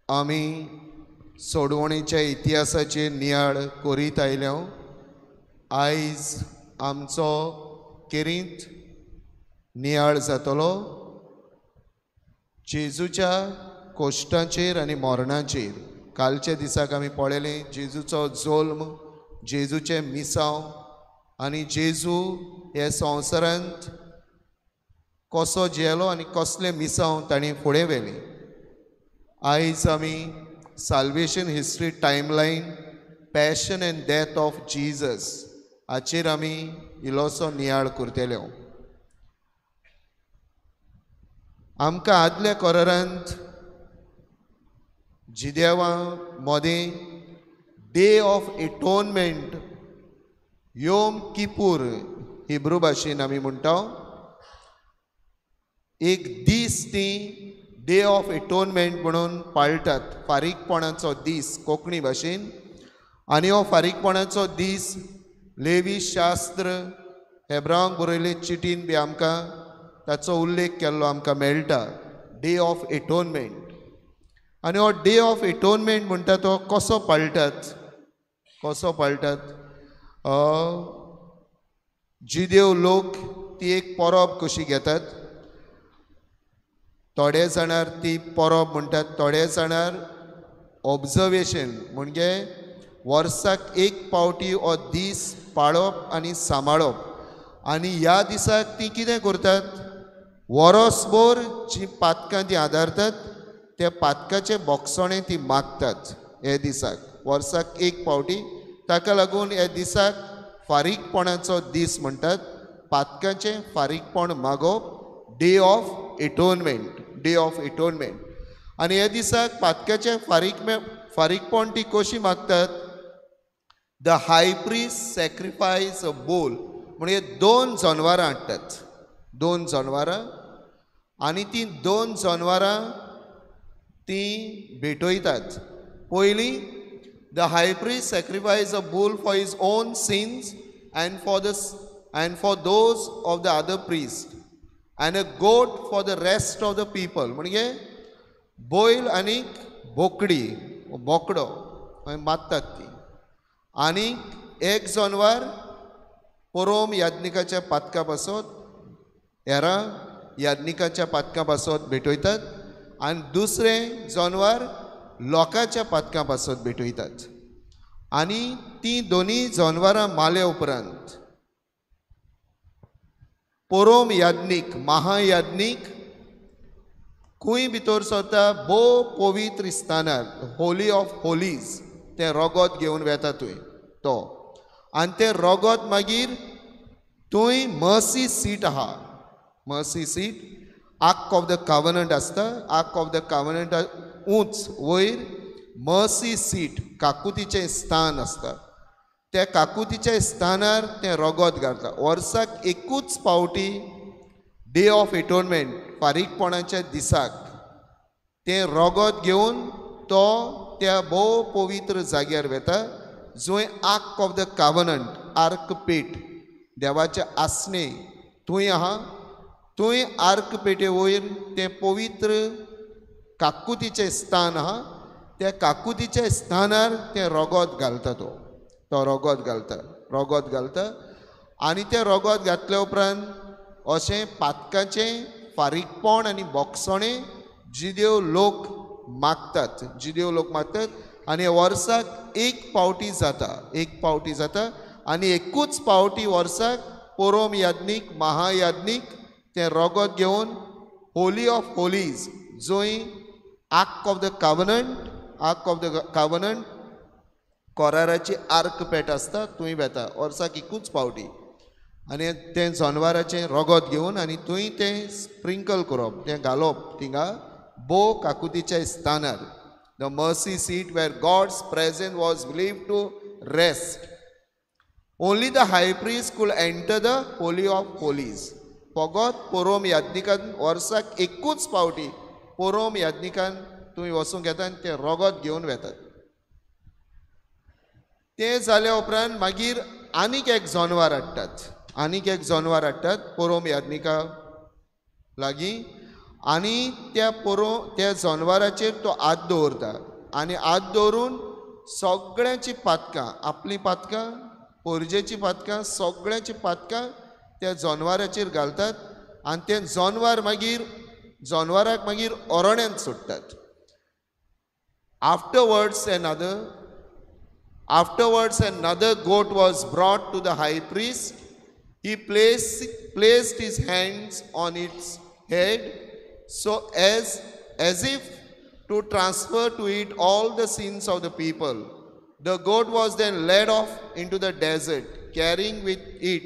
आमी सोडवणेच्या इतिहासाचेर नियाळ करीत आयल्या. आयज आमचो किरीत नियाळ जातलो जेजूच्या कोश्टांचेर आनी मरणाचेर. कालच्या दिसाक आमी पळयलें जेजूचो जल्म, जेजूचे मिसांव आनी जेजू हे संवसारांत कसो जेलो आनी कसले मिसांव ताणें फुडें व्हेले. आयज आमी salvation history timeline passion and death of Jesus हाचेर आमी इल्लोसो नियाळ करतले. आमकां आदल्या कोरांत जिदेवा मदें डे ऑफ एटोनमेंट योम किपूर हिब्रू भाशेन आमी म्हणटा एक दीस ती डे ऑफ एटोनमेंट म्हणून पाळटात, फारीकपणाचो दीस कोंकणी भाशेन. आनी हो फारीकपणाचो दीस लेवी शास्त्र हेब्रांक बरयले चिटीन बी आमकां ताचो उल्लेख केल्लो आमकां मेळटा, डे ऑफ एटोनमेंट. आनी हो डे ऑफ एटोनमेंट म्हणटा तो कसो पाळटात जिदेव लोक ती एक परब कशी घेतात. थोडे जाणांर ती परब म्हणटात, थोडे जाणांर ऑब्जर्वेशन म्हणजे वर्साक एक पावटी हो दीस पाळप आनी सांबाळप. आनी ह्या दिसाक ती कितें करतात, वरसभर जी पातकां ती आदारतात त्या पातकाचे बोगसणे ती मागतात हे दिसाक, वर्साक एक पावटी. ताका लागून हे दिसाक फारीकपणाचो दीस म्हणटात, पातकाचे फारीकपण मागप, डे ऑफ एटोनमेंट, डे ऑफ एटोनमेंट. आनी हे दिसाक पातकाचे फारीकपण ती कशी मागतात, the high priest sacrifice a bull म्हणजे 2 जनवरां हाडटात, 2 जनवरां. आनी ती 2 जनवरां ती भेटयतात. पयलीं the high priest sacrifice a bull for his own sins and for those of the other priest and a goat for the rest of the people म्हणजे बैल आनी बोकडी बोकडो मारतात ती. आनी 1 जनवार परोम याज्ञिकाच्या पातका पासत हेरा याज्ञिकाच्या पातका पासत भेटयतात आनी दुसरें जनवार लोकांच्या पातका पासत भेटयतात. आनी ती दोनी जनवारां माले उपरांत परोम याज्ञीक महायाज्ञीक खूंय भितर सरता भो पवित्र स्थानार होली ऑफ होलीज तें रोगोत घेवन वेता थंय तो. आनी तें रोगोत मागीर थंय मर्सी सीट आहा, mercy seat ark of the covenant आसता, आर्क ऑफ द कवनंट उंच वयर मर्सी सीट काकुतीचें स्थान आसता. त्या काकुतीच्या स्थानार तें रोगोत घालता. वर्साक एकूच पावटी डे ऑफ एटोनमेंट फारीकपणाच्या दिसाक तें रोगोत घेवन तो त्या भोव पवित्र जाग्यार वेता जंय आर्क ऑफ द कवनंट आर्क पेट देवाचे आसने थंय आहा. थंय आर्क पेटे वयर तें पवित्र काकुतीचें स्थान आहा. त्या काकुतीच्या स्थानार तें रोगोत घालता तो रोगोत घालता. आनी तें रोगोत घातल्या उपरांत अशें पातकाचें फारीकपण आनी बोगसणें जिदेव लोक मागतात, आनी वर्साक एक पावटी जाता. आनी एकूच पावटी वर्साक परोम याज्ञीक महायाज्ञीक तें रोगोत घेवन होली ऑफ होलीज जंय आर्क ऑफ द कवनंट कोराराची आर्क पेट आसता थंय वेता वर्साक एकूच पावटी. आनी तें जनवाराचें रोगोत घेवन आनी थंय तें स्प्रिंकल करप, तें घालप थिंगा भो काकुतीच्या स्थानार, the mercy seat where God's presence was believed to rest. Only the high priest could enter the holy of holies. फकत परोम याज्ञिकान वर्साक एकूच पावटी परोम याज्ञिकान थंय वचूंक येता आनी तें रोगोत घेवन वेतात. तें जाल्या उपरांत मागीर आनीक एक जनवार हाडटात परोम याज्ञिका लागीं. आनी त्या जनवाराचेर तो हात दवरता आनी हात दवरून सगळ्यांची पातकां, आपली पातकां, पोरजेची पातकां, सगळ्यांची पातकां त्या जनवाराचेर घालतात आनी ते जनवाराक मागीर ओरोण्यांत सोडटात. Afterwards another goat was brought to the high priest. He placed his hands on its head so as if to transfer to it all the sins of the people. The goat was then led off into the desert, carrying with it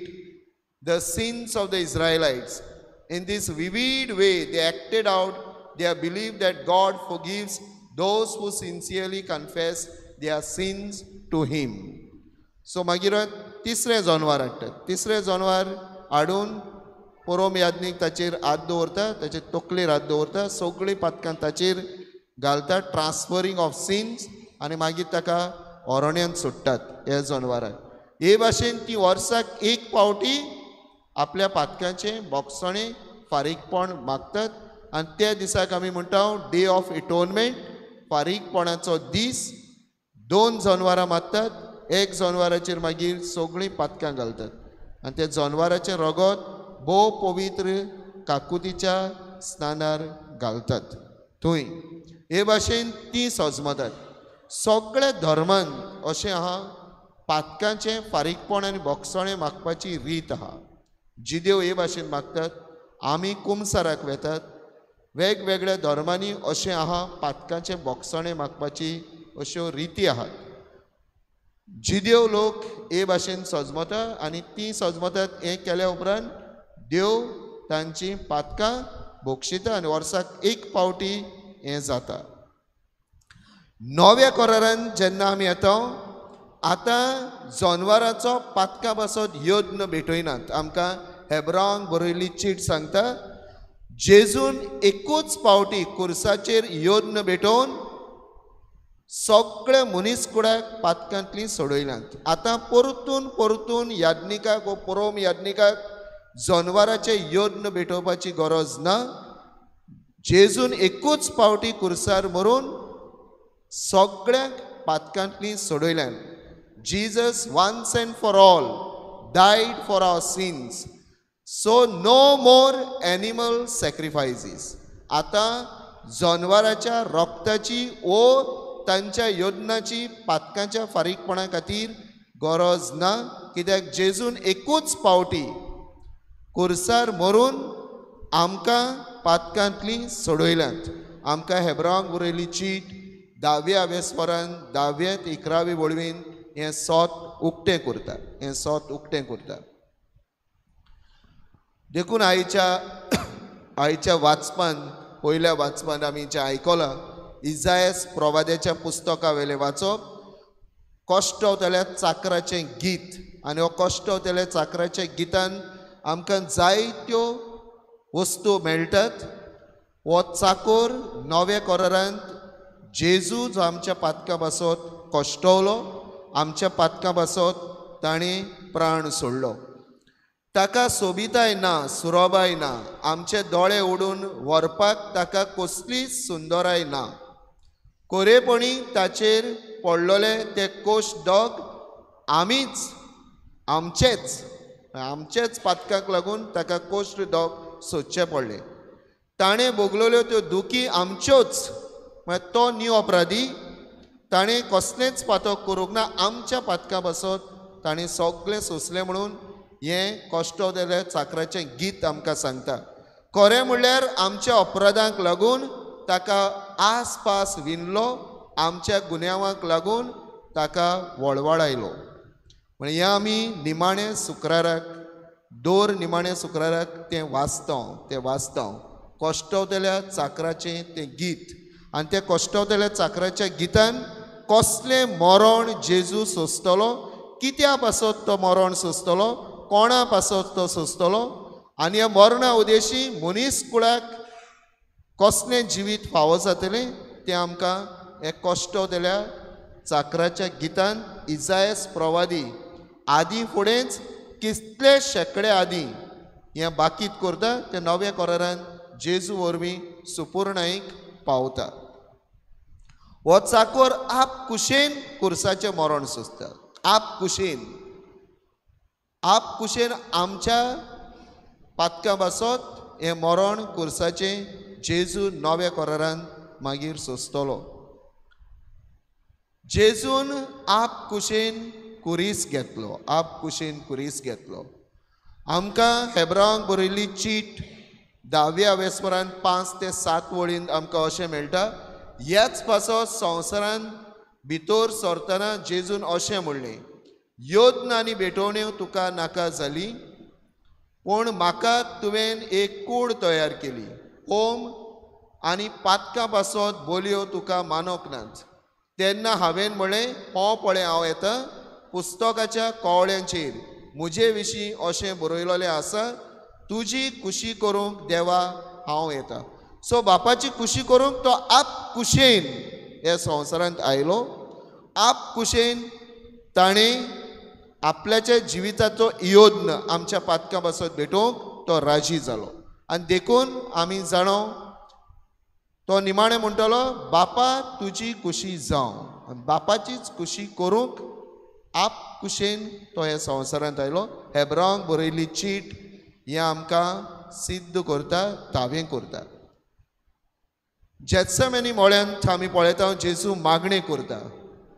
the sins of the Israelites. In this vivid way, they acted out their belief that God forgives those who sincerely confess their sins to him. So मागीर तिसरें जनवार हाडटात. तिसरें जनवार हाडून पुरोम याज्ञीक ताचेर हात दवरता, ताचे तकलेर हात दवरता, सगळीं पातकां ताचेर घालता, ट्रान्सफरींग ऑफ सिन्स, आनी मागीर ताका ओरोण्यांत सोडटात ह्या जनवाराक. हे भाशेन ती वर्साक एक पावटी आपल्या पातकांचें बोगसणें फारीकपण मागतात, आनी त्या दिसाक आमी म्हणटा डे ऑफ एटोनमेंट, फारीकपणाचो दीस. 2 जनवारां मारतात, एक जनवाराचेर मागीर सगळीं पातकां घालतात, आनी त्या जनवाराचें रगत भोव पवित्र काकुतीच्या स्नानार घालतात थंय. हे भाशेन ती सजमतात. सगळ्या धर्मान अशें आहा, पातकांचें फारीकपण आनी बोगसणें मागपाची रीत आहा. जिदेव हे भाशेन मागतात, आमी कुमसाराक वेतात. वेगवेगळ्या धर्मांनी अशें आहा, पातकांचें बोगसणें मागपाची अश्यो रिती आहात. जिदेव लोक हे भाशेन सजमता, आनी ती सजमतात. हें केल्या उपरांत देव तांची पातकां बोगशिता, आनी वर्साक एक पावटी हें जाता. नव्या करारांत जेन्ना आमी येता, आतां जनवाराचो पातकां पासत यज्ञ भेटयनात. आमकां हेब्रांक बरयल्ली चीट सांगता, जेजून एकूच पावटी कुर्साचेर यज्ञ भेटोवन सगळ्या मनीसकुळाक पातकांतलीं सोडयल्यात. आतां परतून याज्ञिकाक व पुरोम याज्ञिकाक जनवाराचे यज्ञ भेटोवपाची गरज ना. जेजून एकूच पावटी कुर्सार मरून सगळ्यांक पातकांतलीं सोडयल्यात. Jesus once and for all died for our sins. So no more animal sacrifices. आता जनवाराच्या रक्ताची ओ तांच्या यज्ञाची पातकांच्या फारीकपणा खातीर गरज ना, कित्याक जेजून एकूच पावटी कुर्सार मरून आमकां पातकांतलीं सोडयल्यात. आमकां हेब्रांक बरयल्ली चीट 10व्या वेस्परान 10व्या ते 11वी वळवीन हें सोत उक्तें करता. देखून आयच्या वाचपान, पयल्या वाचपान आमी जें आयकलां, इजायास प्रवाद्याच्या पुस्तका वेलें वाचप, कश्टवतल्या चाकराचें गीत. आनी हो कश्टवतल्या चाकराच्या गितान आमकां जायत्यो वस्तू मेळटात. हो चाकोर नव्या करारांत जेजू जो आमच्या पातकां पासत कश्टवलो, आमच्या पातकां पासत ताणें प्राण सोडलो. ताका सोबिताय ना, सुरोबाय ना, आमचे दोळे ओडून व्हरपाक ताका कसलीच सुंदराय ना. कोरेपणी ताचेर पडलोले ते कोश्ट दोग आमचेच पातकांक लागून ताका कोश्ट दोग सोदचे पडले. ताणें भोगलोल्यो त्यो दुखी आमच्योच, म्हळ्यार तो न्यू अपराधी, ताणें कसलेंच पातक करूंक ना. आमच्या पातकां पासत ताणें सगळें सोंसलें म्हणून हें कश्टवतल्या चाकराचें गीत आमकां सांगता. खरें म्हणल्यार आमच्या अपराधांक लागून ताका आसपास विणलो, आमच्या गुन्यांवाक लागून ताका वळवळायलो. म्हणजे हें आमी निमाण्या शुक्राराक तें वाचता कश्टवतल्या चाकराचें तें गीत. आनी त्या कश्टवतल्या चाकराच्या गितान कसलें मरण जेजू सोंसतलो, कित्या पासत तो मरण सोंसतलो, कोणा पासत तो सोंसतलो, आनी ह्या मरणा उदेशी मनीसकुळाक कसलें जिवीत फावो जातलें तें आमकां हे कश्टवतल्या चाकराच्या गितान इजायास प्रवादी आदीं फुडेंच कितले शेकडे आदीं हें बाकीत करता. ते नव्या करारान जेजू वरवीं सुपूर्णायक पावता. हो चाकोर आप कुशेन कुर्साचें मरण सोंसता. आप कुशेन आमच्या पातकां पासत हे मरण कुर्साचे जेजू नव्या करारान मागीर सोंसतलो. जेजून आप कुशेन कुरीस घेतलो, आप कुशेन कुरीस घेतलो. आमकां हेब्रांक बरयल्ली चीट 10व्या वेस्परान 5 ते 7 वळींत आमकां अशें मेळटा, ह्याच पासो संवसारान भितर सरतना जेजून अशें म्हणलें, योद्न आनी भेटोवण्यो तुका नाका जाली, पूण म्हाका तुवें एक कूड तयार केली. होम आनी पातकां पासत बोलयो तुका मानोक नात. तेन्ना हांवें म्हणलें, हो पळय हांव येता. पुस्तकाच्या कवळ्यांचेर म्हजे विशीं अशें बरयलोलें आसा, तुजी खुशी करूंक देवा हांव येता. सो बापाची खुशी करूंक तो आप कुशेन ह्या संवसारांत आयलो. आप कुशेन ताणें आपल्याच्या जिविताचो योद्न आमच्या पातकां पासत भेटोवंक तो राजी जालो. आनी देखून आमी जाणो तो निमाणें म्हणटलो, बापा तुजी खुशी जावं. बापाचीच खुशी करूंक आप कुशेन तो ह्या संवसारांत आयलो. हेब्रांक बरयल्ली चीट हें आमकां सिद्ध करता, तावें करता. जेत्समेनी मोळ्यांत आमी पळयता जेजू मागणें करता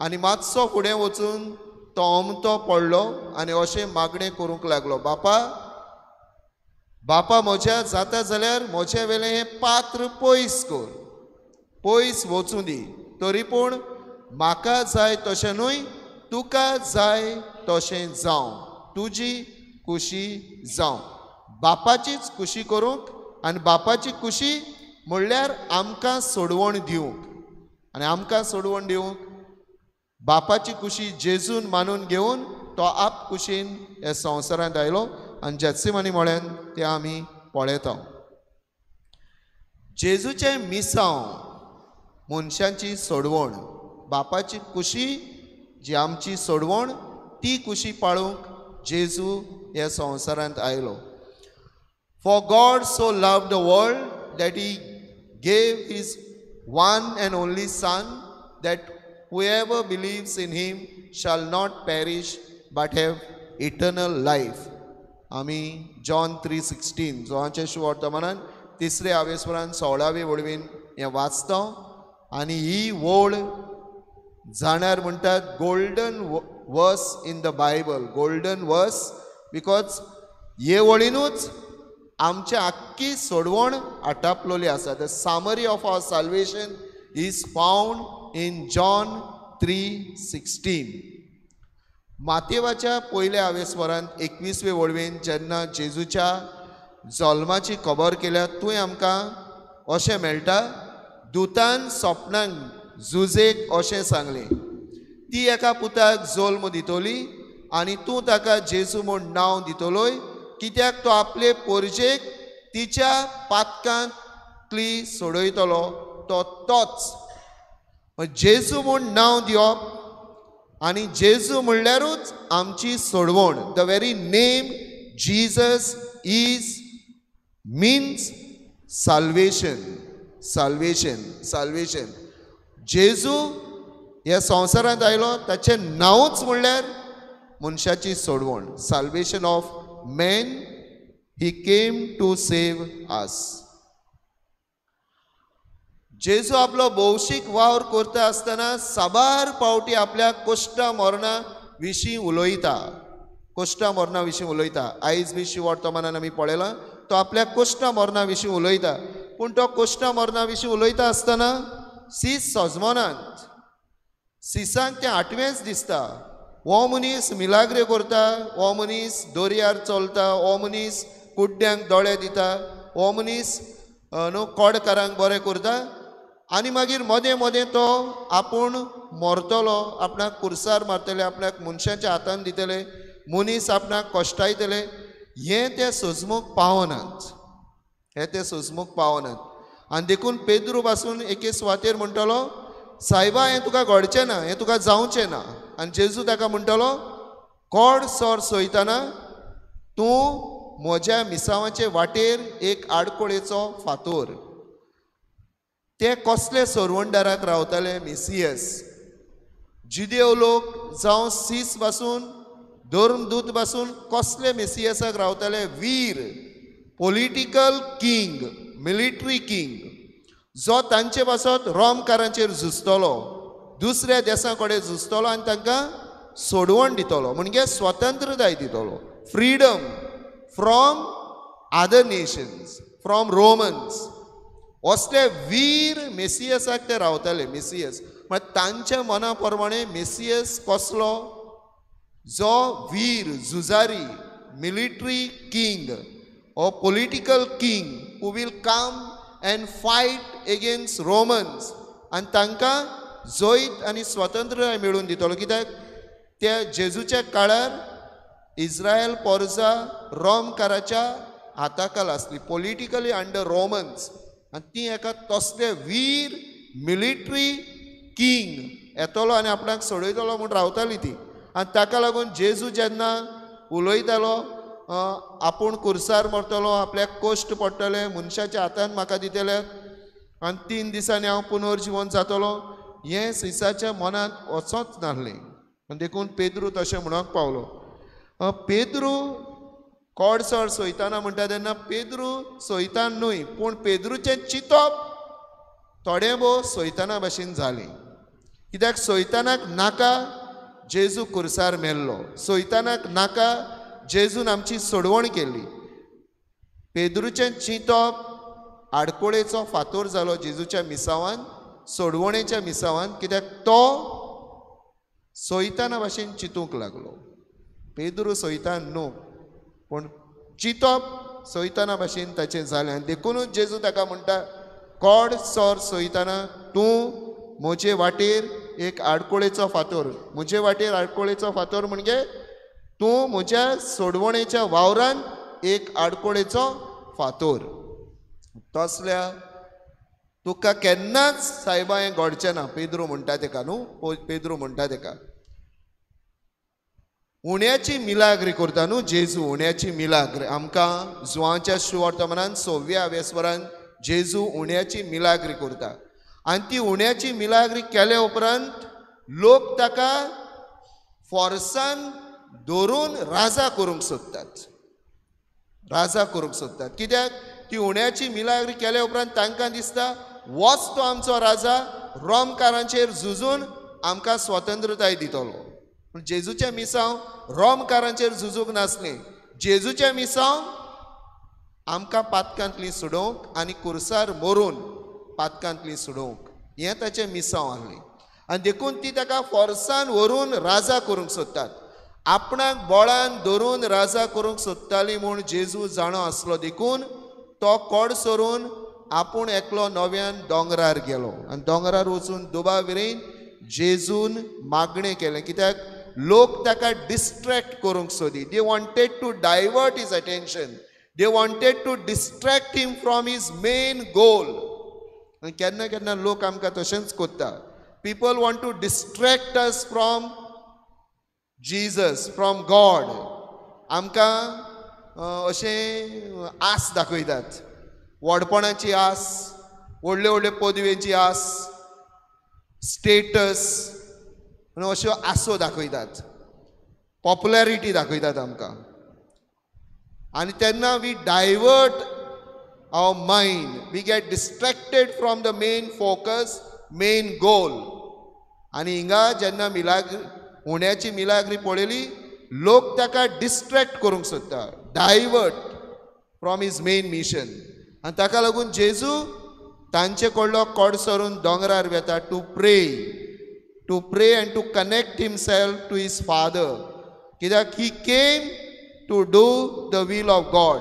आनी मातसो फुडें वचून तो अमतो पडलो आनी अशें मागणें करूंक लागलो, बापा बापा म्हज्या जाता जाल्यार म्हजे वेलें हें पात्र पयस कर, पयस वचूं दी. तरी पूण म्हाका जाय तशें न्हय, तुका जाय तशें जावं, तुजी खुशी जावं. बापाचीच खुशी करूंक आनी बापाची खुशी म्हणल्यार आमकां सोडवण दिवंक. आनी आमकां सोडवण दिवंक बापाची खुशी जेजून मानून घेवन तो आप खुशेन ह्या संवसारांत आयलो. आनी जेत्सिमानी म्हळ्यान तें आमी पळयता. जेजूचें मिसांव मनशांची सोडवण, बापाची खुशी जी आमची सोडवण, ती खुशी पाळूंक जेजू ह्या संवसारांत आयलो. For God so loved the world that he gave his one and only Son, that whoever believes in him shall not perish but have eternal life. आमी जॉन 3:16 जोहाचे शुवर्तमानान 3रे आवेस्वरान 16वे वळवीन हें वाचता. आनी ही वळ जाणार म्हणटात golden verse in the Bible, golden verse, because हे वळीनूच आमची आख्खी सोडवण आटापलोली आसा. The summary of our salvation is found in John 3:16. मातेवाच्या पयल्या आवेस्वरांत 21वे वळवेन जेन्ना जेजूच्या जल्माची खबर केल्या थंय आमकां अशें मेळटा, दुतान सपनांत जुजेक अशें सांगलें, ती एका पुताक जल्म दितली आनी तूं ताका जेजू म्हूण नांव दितलोय, कित्याक तो आपले पोरजेक तिच्या पातकांतली सोडयतलो. तो तोच जेजू म्हूण नांव दिवप आनी जेजू म्हणल्यारूच आमची सोडवण. The very name Jesus is means salvation, salvation, salvation. जेजू ह्या संवसारांत आयलो ताचें नांवच म्हणल्यार मनशाची सोडवण. Salvation of man, he came to save us. जेजू आपलो भौशीक वावर करता आसतना साबार पावटी आपल्या कोश्टा मरणा विशीं उलयता, कोश्टा मरणा विशीं उलयता. आयज बी शिवर्तमानान आमी पळयलां तो आपल्या कोश्टा मरणा विशीं उलयता. पूण तो कोश्टा मरणा विशीं उलयता आसतना सीस सजमनांत सिसांक तें 8वेंच दिसता. हो मनीस मिलाग्रे करता, हो मनीस दोरयार चलता, हो मनीस कुड्ड्यांक दोळे दिता, हो मनीस कोडकारांक बरें करता. आनी मागीर मदें मदें तो आपूण मरतलो, आपणाक कुर्सार मारतले, आपणाक मनशाच्या हातान दितले, मनीस आपणाक कश्टायतले, हें ते सजमूक पावनात, हें ते सजमूक पावनात. आनी देखून पेद्रू पासून एके सुवातेर म्हणटलो, सायबा हें तुका घडचें ना, हें तुका जावचें ना. आनी जेजू ताका म्हणटलो, कोड सोर सोयतना तूं म्हज्या मिसांवाचे वाटेर एक आडकोळेचो फातोर. ते कसले सोरवंडाराक रावताले मेसियस. जुदेव लोक जावं सीस पासून धर्मदूत पासून कसले मेसियसाक रावताले, वीर पॉलिटिकल किंग, मिलिटरी किंग, जो तांचे पासत रोमकारांचेर झुजतलो, दुसऱ्या देशां कडेन झुजतलो आनी तांकां सोडवण दितलो, म्हणजे स्वतंत्रताय दितलो, freedom from other nations, from Romans. असले वीर मेसियसाक ते रावताले. मेसियस म्हळ्यार तांच्या मना प्रमाणे मेसियस कसलो, जो वीर झुजारी, military king or political king who will come and fight against Romans and तांकां जोईत आनी स्वतंत्रताय मेळून दितलो. कित्याक त्या जेजूच्या काळार इस्रायल पोरजा रोमकाराच्या हाताखाल आसली, पॉलिटिकली अंडर रोमन्स, आनी ती एका तसले वीर मिलिटरी किंग येतलो आनी आपणाक सोडयतलो म्हूण रावताली ती. आनी ताका लागून जेजू जेन्ना उलयतालो, आपूण कुर्सार मरतलो, आपल्याक कश्ट पडटले, मनशाच्या हातान म्हाका दितले आनी 3 दिसांनी हांव पुनर्जीवन जातलो, हें सिसाच्या मनांत वचोंच नासलें. आनी देखून पेद्रू तशें म्हणूंक पावलो. पेद्रू कोडसोर सोयताना म्हणटा तेन्ना पेद्रू सोयतान न्हय, पूण पेद्रूचें चिंतप थोडें भोव सोयताना भाशेन जालें. कित्याक सोयतानाक नाका जेजू कुर्सार मेल्लो, सोयतानाक नाका जेजून आमची सोडवण केली. पेद्रूचें चिंतप आडकोळेचो फातोर जालो जेजूच्या मिसावान, सोडवणेच्या मिसावान, कित्याक तो सोयताना भाशेन चिंतूंक लागलो. पेद्रू सोयतान न्हू, पूण चिंतप सोयताना भाशेन ताचें जालें. आनी देखूनच जेजू ताका म्हणटा, कोड सोर सोयताना तूं म्हजे वाटेर एक आडकोळेचो फातोर. म्हजे वाटेर आडकोळेचो फातोर म्हणजे तूं म्हज्या सोडवणेच्या वावरान एक आडकोळेचो फातोर. तसल्या तुका केन्नाच सायबा हें घडचें ना. पेद्रू म्हणटा तेका न्हू, पेद्रू म्हणटा तेका उण्याची मिलाग्री करता न्हू जेजू. उण्याची मिलाग्री आमकां जुवांच्या सुवर्तमानान 6व्या वेस्वरान जेजू उण्याची मिलाग्री करता. आनी ती उण्याची मिलाग्री केल्या उपरांत लोक ताका फोर्सान धरून राजा करूंक सोदतात, राजा करूंक सोदतात. कित्याक ती उण्याची मिलाग्री केल्या उपरांत तांकां दिसता होच तो आमचो राजा, रोमकारांचेर झुजून आमकां स्वतंत्रताय दितलो. पूण जेजूच्या मिसांव रोमकारांचेर झुजूंक नासलें. जेजूच्या मिसांव आमकां पातकांतली सोडोवंक आनी कुर्सार मरून पातकांतली सोडोवंक, हें ताचें मिसांव आहलें. आनी देखून ती ताका फोर्सान व्हरून राजा करूंक सोदतात. आपणाक बोळान धरून राजा करूंक सोदताली म्हूण जेजू जाणो आसलो. देखून तो कोड सोरून आपूण एकलो नव्यान दोंगरार गेलो आनी दोंगरार वचून दुबाविरेन जेजून मागणें केलें. कित्याक लोक ताका डिस्ट्रॅक्ट करूंक सोदी. They wanted to divert his attention, they wanted to distract him from his main goal. आनी केन्ना केन्ना लोक आमकां तशेंच कोत्ता. People want to distract us from Jesus, from God. आमकां अशें आस दाखयतात, व्हडपणाची आस, व्हडले व्हडले पदवेची आस, स्टेटस, अश्यो आसो दाखयतात, पॉप्युलॅरिटी दाखयतात आमकां. आनी तेन्ना we divert our mind, we get distracted from the main focus, main goal. आनी हिंगा जेन्ना उण्याची मिलाग्री पळयली, लोक ताका डिस्ट्रॅक्ट करूंक सोदता, divert from his main mission. आनी ताका लागून जेजू तांचे कडलो कोड सोरून दोंगरार वेता to pray and to connect himself to his father. कित्याक he came to do the will of God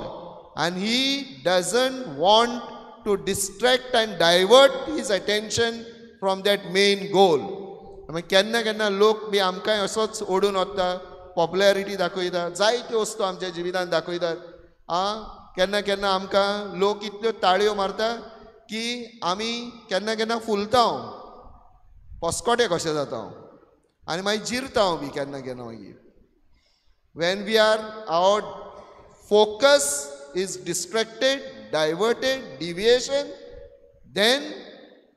आनी he doesn't want to distract and divert his attention from that main goal. केन्ना केन्ना लोक B आमकांय असोच ओडून वता, popularity दाखयता, जायत्यो वस्तू आमच्या जिवितांत दाखयतात. केन्ना केन्ना आमकां लोक इतल्यो ताळयो मारता की आमी केन्ना केन्ना फुलता, पस्कोटे कशें जाता आनी मागीर जिरता बी केन्ना केन्ना. मागीर when we are our focus is distracted, diverted, deviation, then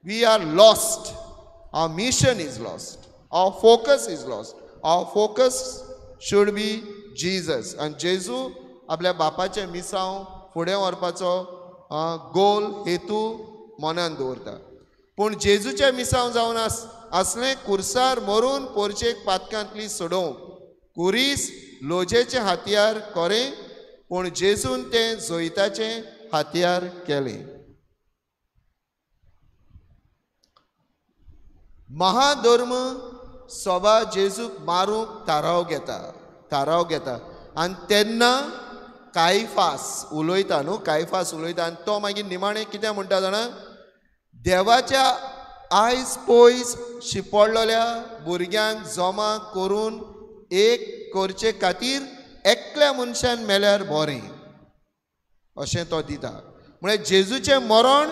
we are lost. Our mission is lost. Our focus is lost. Our focus should be Jesus. And जेजू आपल्या बापाचे मिसांव फुडें व्हरपाचो गोल हेतू मनान दवरता. पूण जेजूचे मिसांव जावन असलें कुर्सार मरून पोरचेक पातकांतली सोडोवंक कुरीस लोजेचे हातयार कोरें, पूण जेजून तें जोैताचे हातयार केलें. महाधर्म सभा जेजूक मारूंक थाराव घेता आनी तेन्ना कायफास उलयता न्हू, कायफास उलयता आनी तो मागीर निमाणें कितें म्हणटा जाणा, देवाच्या आयज पयस शिपडलेल्या भुरग्यांक जमा करून एक करचे खातीर एकल्या मनशान मेल्यार बरें अशें तो दिता. म्हळ्यार जेजूचें मरण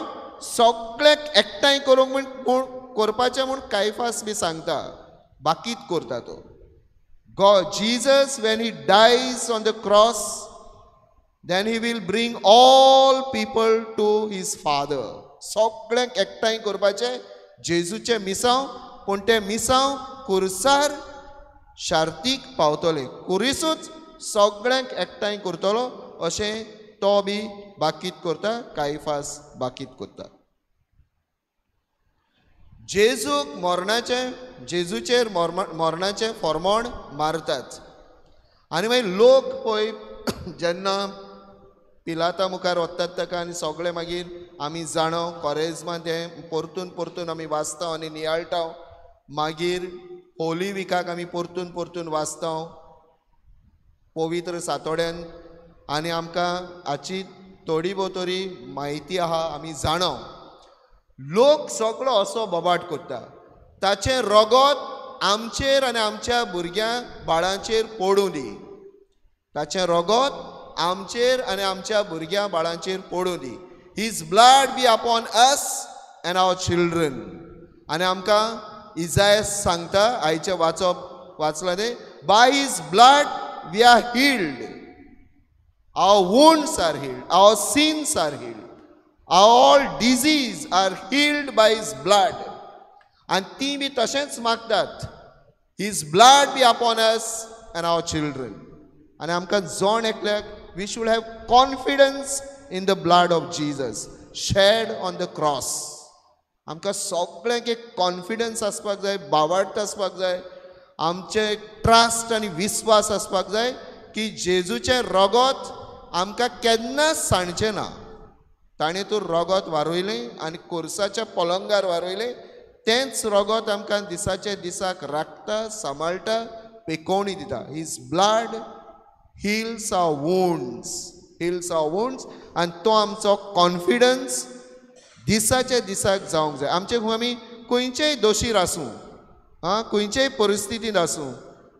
सगळ्यांक एकठांय करूंक करपाचें म्हूण कायफास बी सांगता, बाकीत करता तो. Jesus, when he dies on the cross, then he will bring all people to his Father. सगळ्यांक एकठांय करपाचें जेजूचें मिसांव, पूण तें मिसांव कुर्सार शार्तीक पावतलें. कुरिसूच सगळ्यांक एकठांय करतलो अशें तो बी बाकीत करता, कायफास बाकीत करता. जेजूचेर मरणाचें फर्मोण मारतात आनी मागीर लोक पळय जेन्ना पिलाता मुखार वतात ताका आनी सगळे मागीर आमी जाणो कोरेजमा तें परतून आमी वाचता आनी नियाळटा. मागीर होली विकाक आमी परतून वाचता पवित्र सातोड्यान, आनी आमकां हाची थोडी भोवतरी म्हायती आहा, आमी जाणो. लोक सगळो असो बोबाट करता, ताचें रगत आमचेर आनी आमच्या भुरग्यां बाळांचेर पडूं दी, ताचें रगत आमचेर आनी आमच्या भुरग्यां बाळांचेर पडूं दी. His blood be upon us and our children. आनी आमकां इजायास सांगता, आयचे वाचलां तें, by his blood we are healed. Our wounds are healed, our sins are healed. All disease are healed by his blood. And ती बी तशेंच मागतात, his blood be upon us and our children. आनी आमकां जोण एकल्याक we should have confidence in the blood of Jesus shed on the cross. आमकां सगळ्यांक एक confidence आसपाक जाय, बावार्थ आसपाक जाय, आमचे ट्रस्ट आनी विस्वास आसपाक जाय की जेजूचें रगत आमकां केन्नाच सांडचें ना. ताणें तूं रगत वारोयलें आनी कोर्साच्या पलंगार वारोयलें, तेंच रगत आमकां दिसाचे दिसाक राखता, सांबाळटा, पेकोवणी दिता. His blood heals our wounds आनी तो आमचो कॉन्फिडन्स दिसाचे दिसाक जावंक जाय. आमचे आमी खंयचेय दोशीर आसूं, खंयचेय परिस्थितींत आसूं,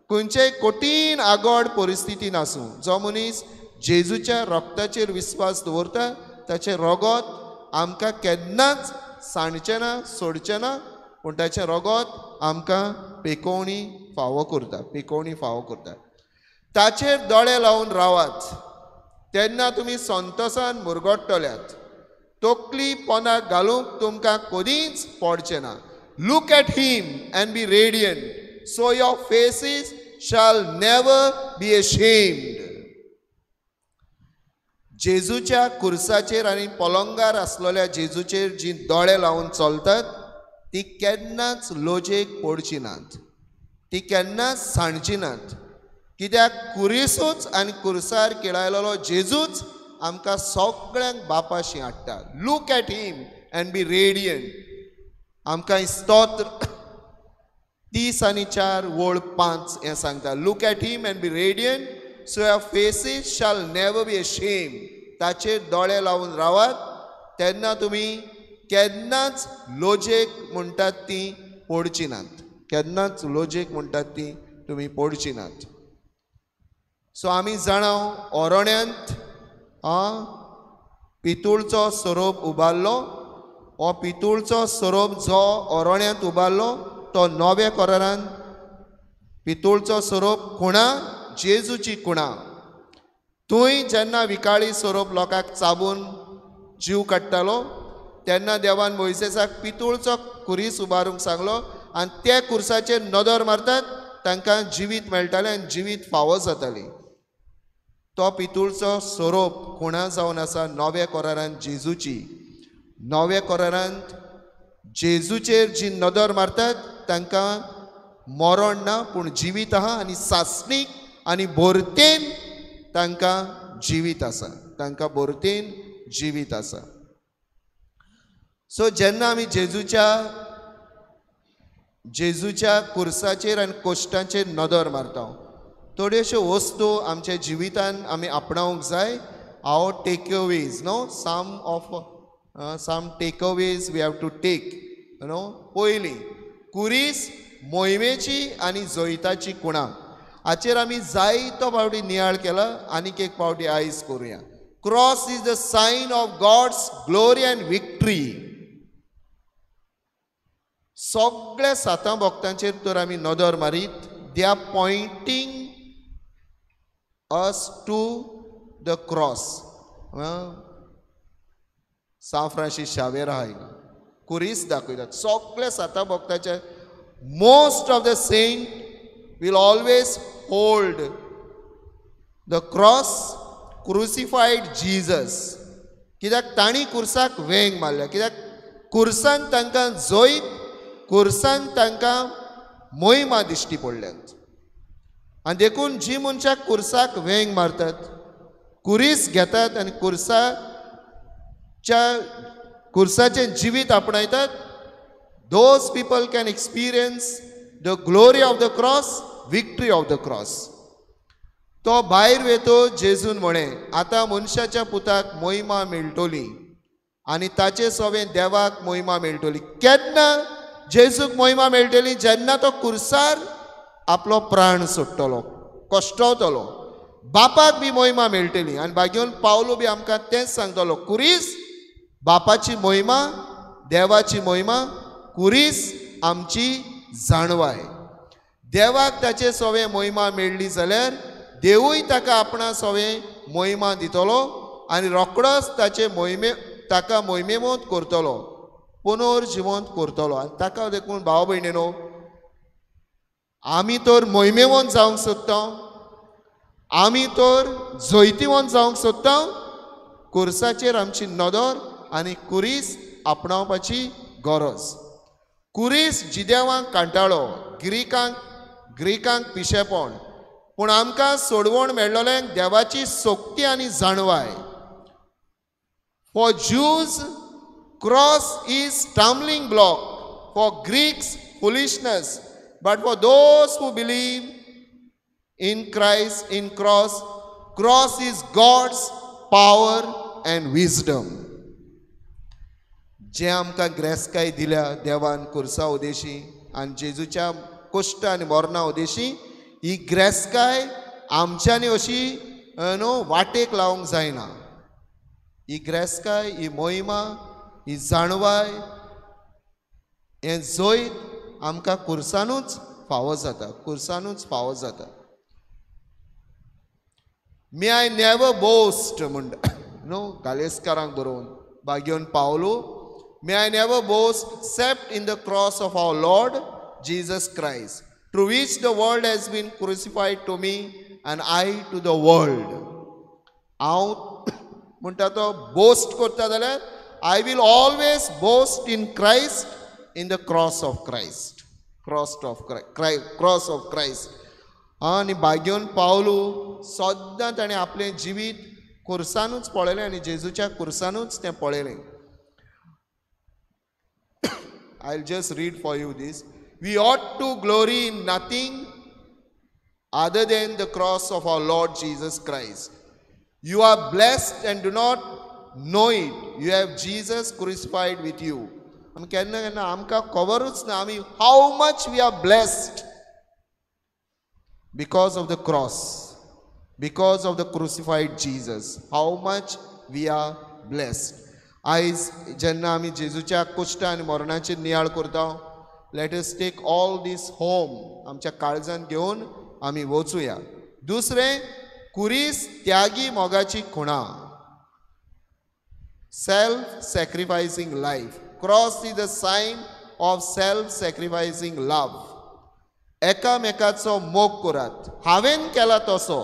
खंयचेय कठीण आगोड परिस्थितींत आसूं, जो मनीस जेजूच्या रगताचेर विस्वास दवरता ताचें रगत आमकां केन्नाच सांडचें ना, सोडचें ना, पूण ताचें रगत आमकां पेकोवणी फावो करता. ताचेर दोळे लावन रावात, तेन्ना तुमी संतोशान मुरगोडटल्यात. तकली पोंदाक घालूंक तुमकां कदींच पडचें ना. Look at him and be radiant, so your faces shall never be ashamed. जेजूच्या कुर्साचेर आनी पलंगार आसलेल्या जेजूचेर जी दोळे लावन चलतात ती केन्नाच लोजेक पडची नात, ती केन्नाच सांडची नात. कित्याक कुरिसूच आनी कुर्सार केळायलो जेजूच आमकां सगळ्यांक बापाशी हाडटा. Look at him and be radiant. आमकां स्तोत्र 30:4-5 हें सांगता. Look at him and be radiant, so your faces shall never be ashamed. ताचेर दोळे लावन रावात, तेन्ना तुमी केन्नाच लोजेक म्हणटात ती पडची नात, केन्नाच लोजेक म्हणटात ती तुमी पडची नात. सो आमी जाणाव ओरोण्यांत पितूळचो सोरोप उबारलो. हो पितूळचो सोरोप जो ओरोण्यांत उबारलो तो नव्या करारांत पितूळचो सोरोप खुणा, जेजूची खुणा. थंय जेन्ना विकाळी सोरोप लोकांक चाबून जीव काडटालो तेन्ना देवान मोइसेसाक पितूळचो कुरीस उबारूंक सांगलो आनी त्या कुर्साचेर नदर मारतात तांकां जिवीत मेळटालें आनी जिवीत फावो जाताली. तो पितूळचो सोरोप खुणा जावन आसा नव्या कोरारांत जेजूची. नव्या कोरारांत जेजूचेर जी नदर मारतात तांकां मरण ना पूण जिवीत आहा आनी सासणीक आनी बोरतेन तांकां जिवीत आसा. तांकां बोरतेन जिवीत आसा. सो जेन्ना आमी जेजूच्या कुर्साचेर आनी कोश्टांचेर नदर मारता थोड्योश्यो वस्तू आमच्या जिवितान आमी आपणावंक जाय. Our takeaways some takeaways we have to take. पयली कुरीस मोहिमेची आनी जोईताची कुणां हाचेर आमी जायतो फावटी नियाळ केला. आनीक एक फावटी आयज करुया. Cross is the sign of God's glory and victory. सगळ्या 7 भक्तांचेर तर आमी नदर मारीत. They are pointing us to the cross. सान फ्रांसीस शावेर आहाय कुरीस दाखयतात. सगळे 7 भक्तांचे most of the saint will always hold the cross, crucified Jesus. कित्याक तांणी कुर्साक वेंग मारल्या. कित्याक कुर्सान तांकां जोईत, कुर्सान तांकां मोहिमा दिश्टी पडल्यात. आनी देखून जी मनशाक कुर्साक वेंग मारतात, कुरीस घेतात आनी कुर्साचें जिवीत आपणायतात, those people can experience the glory of the cross, victory of the cross. तो भायर वेतो जेजून म्हणे आतां मनशाच्या पुताक मोहिमा मेळटली आनी ताचे सवें देवाक मोहिमा मेळटली. केन्ना जेजूक मोहिमा मेळटली? जेन्ना तो कुर्सार आपलो प्राण सोडटलो, कश्टवतलो. बापाक बी मोहिमा मेळटली. आनी भाग्योन पावलो बी आमकां तेंच सांगतलो. कुरीस बापाची मोहिमा, देवाची मोहिमा, कुरीस आमची जाणवाय. देवाक ताचे सवें मोहिमा मेळ्ळी जाल्यार देवूय ताका आपणा सवें मोहिमा दितलो आनी रोखडोच ताका मोहिमेवंत करतलो, पुनर्जिवंत करतलो. आनी ताका देखून भाव भयणीनो, आमी तर मोहिमेवंत जावंक सोदता, आमी तर जैतिवंत जावंक सोदता. कुर्साचेर आमची नदर आनी कुरीस आपणावपाची गरज. कुरीस जिदेवांक कांटाळो, ग्रीकांक पिशेपण, पूण आमकां सोडवण मेळ्ळोलें देवाची सोक्ती आनी जाणवाय. For Jews cross is stumbling block, for Greeks foolishness, but for those who believe in Christ, in cross is God's power and wisdom. जे आमकां ग्रेस्काय दिल्या देवान कुर्सा उदेशी आनी जेजूच्या कश्ट आनी मरणा उदेशी, ही ग्रेस्काय आमच्यांनी अशी वाटेक लावंक जायना. ही ग्रेस्काय, ही मोहिमा, ही जाणवाय, हें जैत आमकां कुर्सानूच फावो जाता, कुर्सानूच फावो जाता. मे आय नेवर बोस्ट म्हणटा गालेस्कारांक बरोवन भाग्योन पावलो. May I never boast except in the cross of our Lord Jesus Christ, through which the world has been crucified to me and I to the world. हांव म्हणटा तो बोस्ट करता जाल्यार I will always boast in Christ, in the cross of Christ. Cross of Christ. आनी भाग्योन Paulo सद्दां ताणें आपलें जिवीत कुर्सानूच पळयलें आनी जेजूच्या कुर्सानूच तें पळयलें. I'll just read for you this. We ought to glory in nothing other than the cross of our Lord Jesus Christ. You are blessed and do not know it. You have Jesus crucified with you. आमी केन्ना केन्ना आमकां खबरूच ना आमी how much we are blessed because of the cross, because of the crucified Jesus. How much we are blessed. आयज जेन्ना आमी जेजूच्या कश्ट आनी मरणाचेर नियाळ करता, let us take all this home, आमच्या काळजान घेवन आमी वचूया. दुसरें, कुरीस त्यागी मोगाची खुणा, self sacrificing life. Cross is the sign of self sacrificing love. एकामेकाचो मोग करात. हांवेन केला तसो,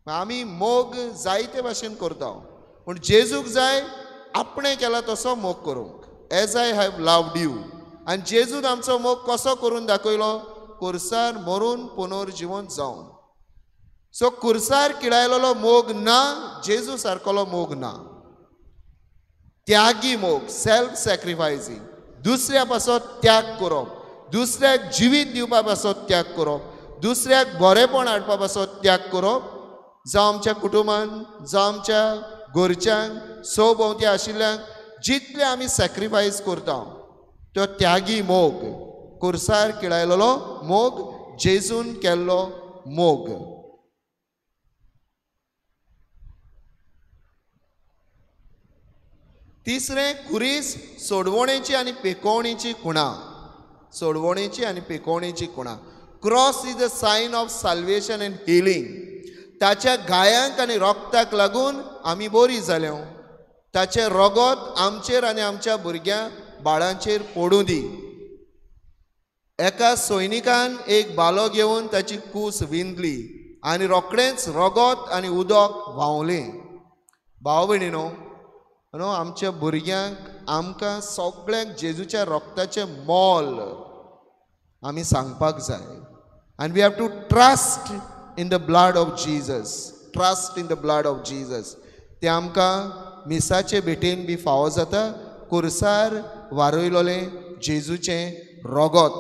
आमी मोग जायते भाशेन करता पूण जेजूक जाय आपणें केला तसो मोग करूंक as I have loved you आनी जेजून आमचो मोग कसो करून दाखयलो खुर्सार मरून पुनर्जिवन जावन सो खुर्सार किळायलो मोग ना जेजू सारकोलो मोग ना त्यागी मोग सेल्फ सॅक्रिफायसींग दुसऱ्या पासो त्याग करप दुसऱ्याक जिवीत दिवपा पासो त्याग करप दुसऱ्याक बरेपण हाडपा पासो त्याग करप जावं आमच्या कुटुंबान जावं आमच्या घरच्यांक सभोवती आशिल्ल्यांक जितले आमी सॅक्रिफायस करता तो त्यागी मोग खुर्सार किळायलो मोग जेजून केल्लो मोग तिसरें खुरीस सोडवणेची आनी पेकोवणेची खुणां सोडवणेची आनी पेकोवणेची खुणां cross is a sign of salvation and healing ताच्या गायांक आनी रोगताक लागून आमी बरी जाल्यो ताचें रगत आमचेर आनी आमच्या भुरग्यां बाळांचेर पडूं दी एका सैनिकान एक बालो घेवन ताची कूस विंदली आनी रोखडेंच रगत आनी उदक व्हांवलें भाव भयणीनो न्हू आमच्या भुरग्यांक आमकां सगळ्यांक जेजूच्या रोगताचें मोल आमी सांगपाक जाय आनी we have to trust in the blood of Jesus trust in the blood of Jesus ते आमकां मिसाचे भेटेन बी फावो जाता खुर्सार वारयलोलें जेजूचें रगत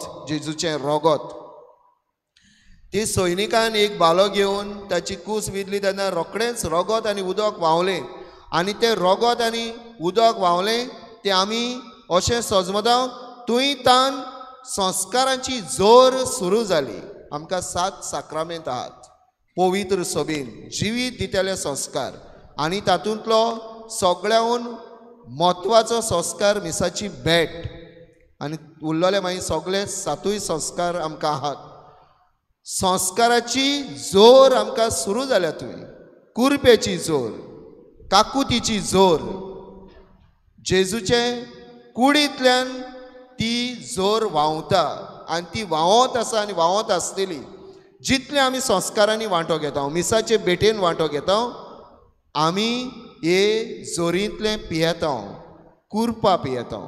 ती सैनिकान एक बालो घेवन ताची कूस विदली तेन्ना रोखडेंच रगत आनी उदक व्हांवलें आनी तें रगत आनी उदक व्हांवलें तें आमी अशें सजमतांव तुय तान संस्कारांची जोर सुरू जाली आमकां 7 साक्रामेंत आहात पवित्र सभेन जिवीत दितेले संस्कार आनी तातूंतलो सगळ्याहून म्हत्वाचो संस्कार मिसाची भेट आनी उरलेले मागीर सगळे 7 संस्कार आमकां आहात संस्काराची जोर आमकां सुरू जाल्या तुवें कुरपेची जोर काकुतीची जोर जेजूचे कुडींतल्यान ती जोर व्हांवता आनी ती व्हांवत आसा आनी व्हांवत आसतली जितले आमी संस्कारांनी वांटो घेता मिसाचे भेटेन वांटो घेता आमी हे जोरींतले पियेता कुरपा पियेता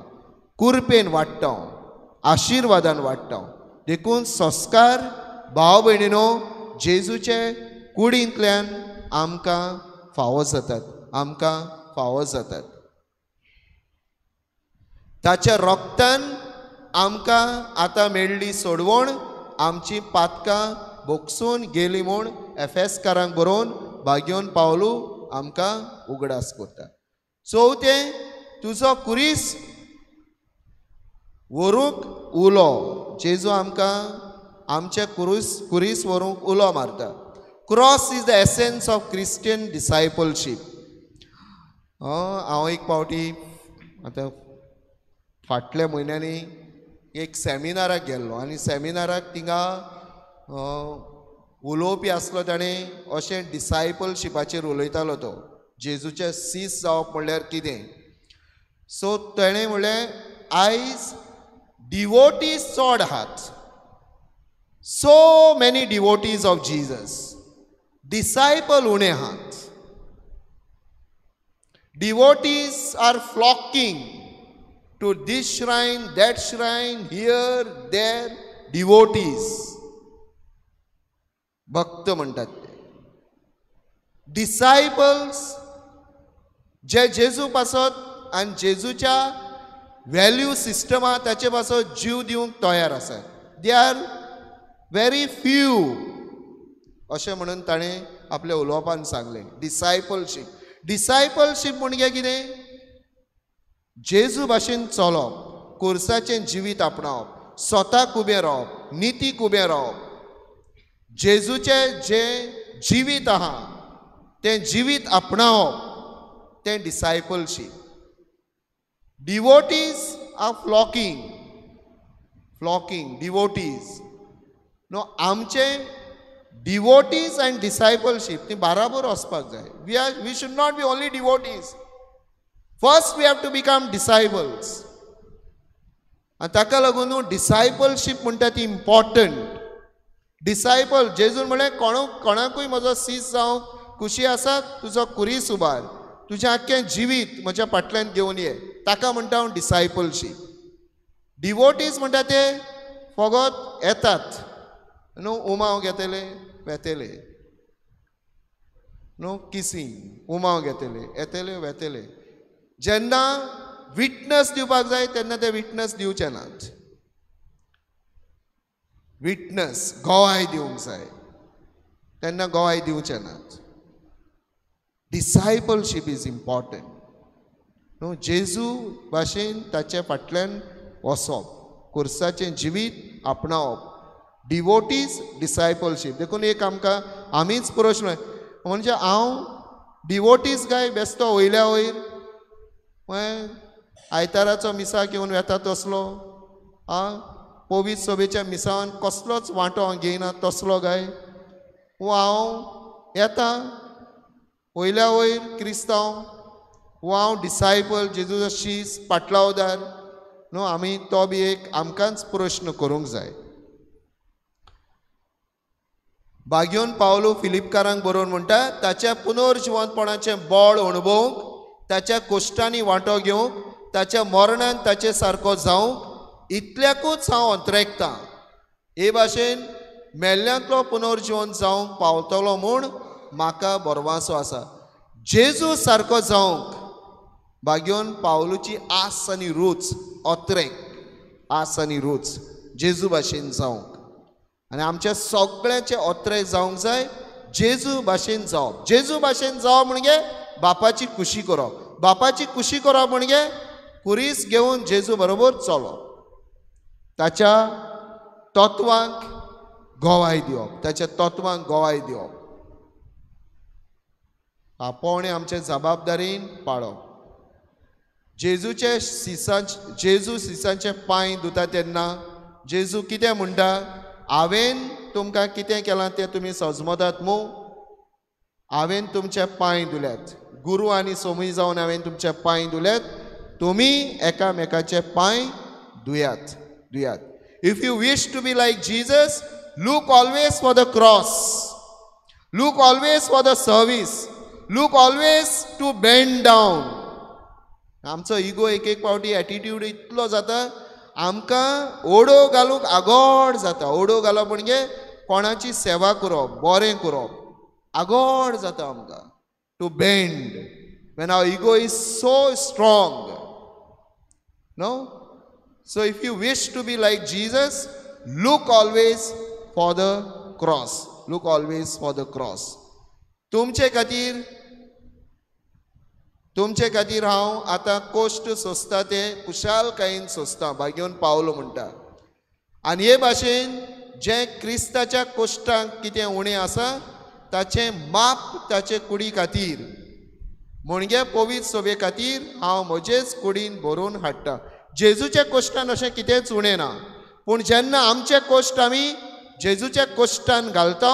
कुरपेन वाडटा आशिर्वादान वाडटा देखून संस्कार भाव भयणीनो जेजूचे कुडींतल्यान आमकां फावो जातात ताच्या रोगतान आमकां आतां मेळ्ळी सोडवण आमची पातकां भोगसून गेली म्हूण एफेसकारांक बरोवन भाग्योन पावलू आमकां उगडास करता चवथें तुजो कुरीस व्हरूंक उलो जेजू आमकां आमचे कुरीस व्हरूंक उलो मारता cross is the essence of Christian discipleship हांव एक पावटी आतां फाटल्या म्हयन्यांनी एक सेमिनाराक गेल्लो आनी सेमिनाराक थिंगा उलोवपी आसलो ताणें अशें डिसायपलशिपाचेर उलयतालो तो जेजूचे सीस जावप म्हणल्यार कितें सो ताणें म्हणलें आयज डिवोटीज चड आहात so many devotees of Jesus disciple उणे आहात devotees are flocking to this shrine, that shrine, here, there, devotees. भक्त म्हणटात ते डिसायपल्स जे जेजू पासत आनी जेजूच्या व्हॅल्यू सिस्टमा ताचे पासत जीव दिवंक तयार आसात दे आर व्हेरी फ्यू अशें म्हणून ताणें आपल्या उलोवपान सांगलें डिसायपलशीप म्हणजे कितें जेजू भाशेन चलप खुर्साचें जिवीत आपणावप स्वताक उबें रावप नितीक उबें रावप जेजूचें जें जिवीत आहा तें जिवीत आपणावप तें discipleship devotees are flocking devotees no आमचें डिवोटीज एंड डिसायपलशीप ती बाराबर वचपाक जाय we should not be only devotees first we have to become disciples आनी ताका लागून डिसायपलशीप म्हणटा ती इम्पॉर्टंट डिसायपल जेजून म्हळें कोणाकूय म्हजो सीस जावं खुशी आसा तुजो कुरीस उबार, तुजें आख्खें जिवीत म्हज्या फाटल्यान घेवन ये, ताका म्हणटा हांव डिसायपलशीप. डिवोटीज म्हणटा ते फकत येतात न्हू, उमाव घेतले वेतेले न्हू, किसींग उमाव घेतले येतले वेतले. जेन्ना विटनस दिवपाक जाय तेन्ना ते विटनस दिवचे नात. विटनस गोवाय दिवंक जाय तेन्ना गोवाय दिवचे नात. डिसायपलशीप इज इम्पॉर्टंट न्हू. जेजू भाशेन ताचे फाटल्यान वचप, कुर्साचें जिवीत आपणावप. डिवोटीज डिसायपलशीप देखून एक आमकां आमीच प्रश्न म्हणजे हांव डिवोटीज काय बेस्तो वयल्या वयर आयताराचो मिसा घेवन येता तसलो, पवीत सभेच्या मिसावान कसलोच वांटो हांव घेयना तसलो काय, वो हांव येता वयल्या वयर क्रिस्तांव, वो हांव डिसायपल जेजूचो शीस पाटलावदार न्हू. आमी तो बी एक आमकांच प्रश्न करूंक जाय. बागयोन पावलो फिलिपकारांक बरोवन म्हणटा ताच्या पुनर्जिवंतपणाचें बळ अणभवूंक, ताच्या कोश्टांनी वांटो घेवंक, ताच्या मरणान ताचे सारको जावंक इतल्याकूच हांव अंतरेकतां. हे भाशेन मेल्ल्यांतलो पुनर्जिवंत जावंक पावतलो म्हूण म्हाका बरवासो आसा. जेजू सारको जावंक बागयोन पावलूची आस आनी रूच अत्रेक, आस आनी रूच जेजू भाशेन जावंक. आनी आमच्या सगळ्यांचे अत्रेक जावंक जाय जेजू भाशेन जावप. जेजू भाशेन जावप म्हणजे बापाची खुशी करप. बापाची खुशी करप म्हणजे कुरीस घेवन जेजू बरोबर चलप, ताच्या तत्वांक गोवाय दिवप, ताच्या तत्वांक गोवाय दिवप. आपोवणें आमचे जबाबदारीन पाळप. जेजूचे जेजू सिसांचे पांय धुता तेन्ना जेजू कितें म्हणटा, हांवें तुमकां कितें केलां तें तुमी समजतात मू, हांवें तुमचे पांय धुल्यात. गुरू आनी सोमी जावन हांवें तुमचे पांय धुल्यात, तुमी एकामेकाचे पांय धुयात धुयात. If you wish to be like Jesus, look always for the cross, look always for the service, look always to bend down. आमचो इगो एक एक पावटी एटिट्यूड इतलो जाता आमकां ओडो घालूंक आगोड जाता. ओडो घालप म्हणजे कोणाची सेवा करप, बरें करप, आगोड जाता आमकां to bend when our ego is so strong. No? So if you wish to be like Jesus, look always for the cross. Look always for the cross. तुमचे खातीर हांव आतां कोश्ट सोंसता ते कुशालकायेन सोंसता, बागयोन पावलो म्हणटा. आनी हे भाशेन जे क्रिस्ताच्या कोश्टांक कितें उणें आसा ताचें माप ताचे कुडी खातीर म्हणजे पवीत सोबे खातीर हांव म्हजेच कुडीन भरून हाडटा. जेजूच्या कोश्टान अशें कितेंच उणें ना, पूण जेन्ना आमचे कोश्ट आमी जेजूच्या कोश्टान घालता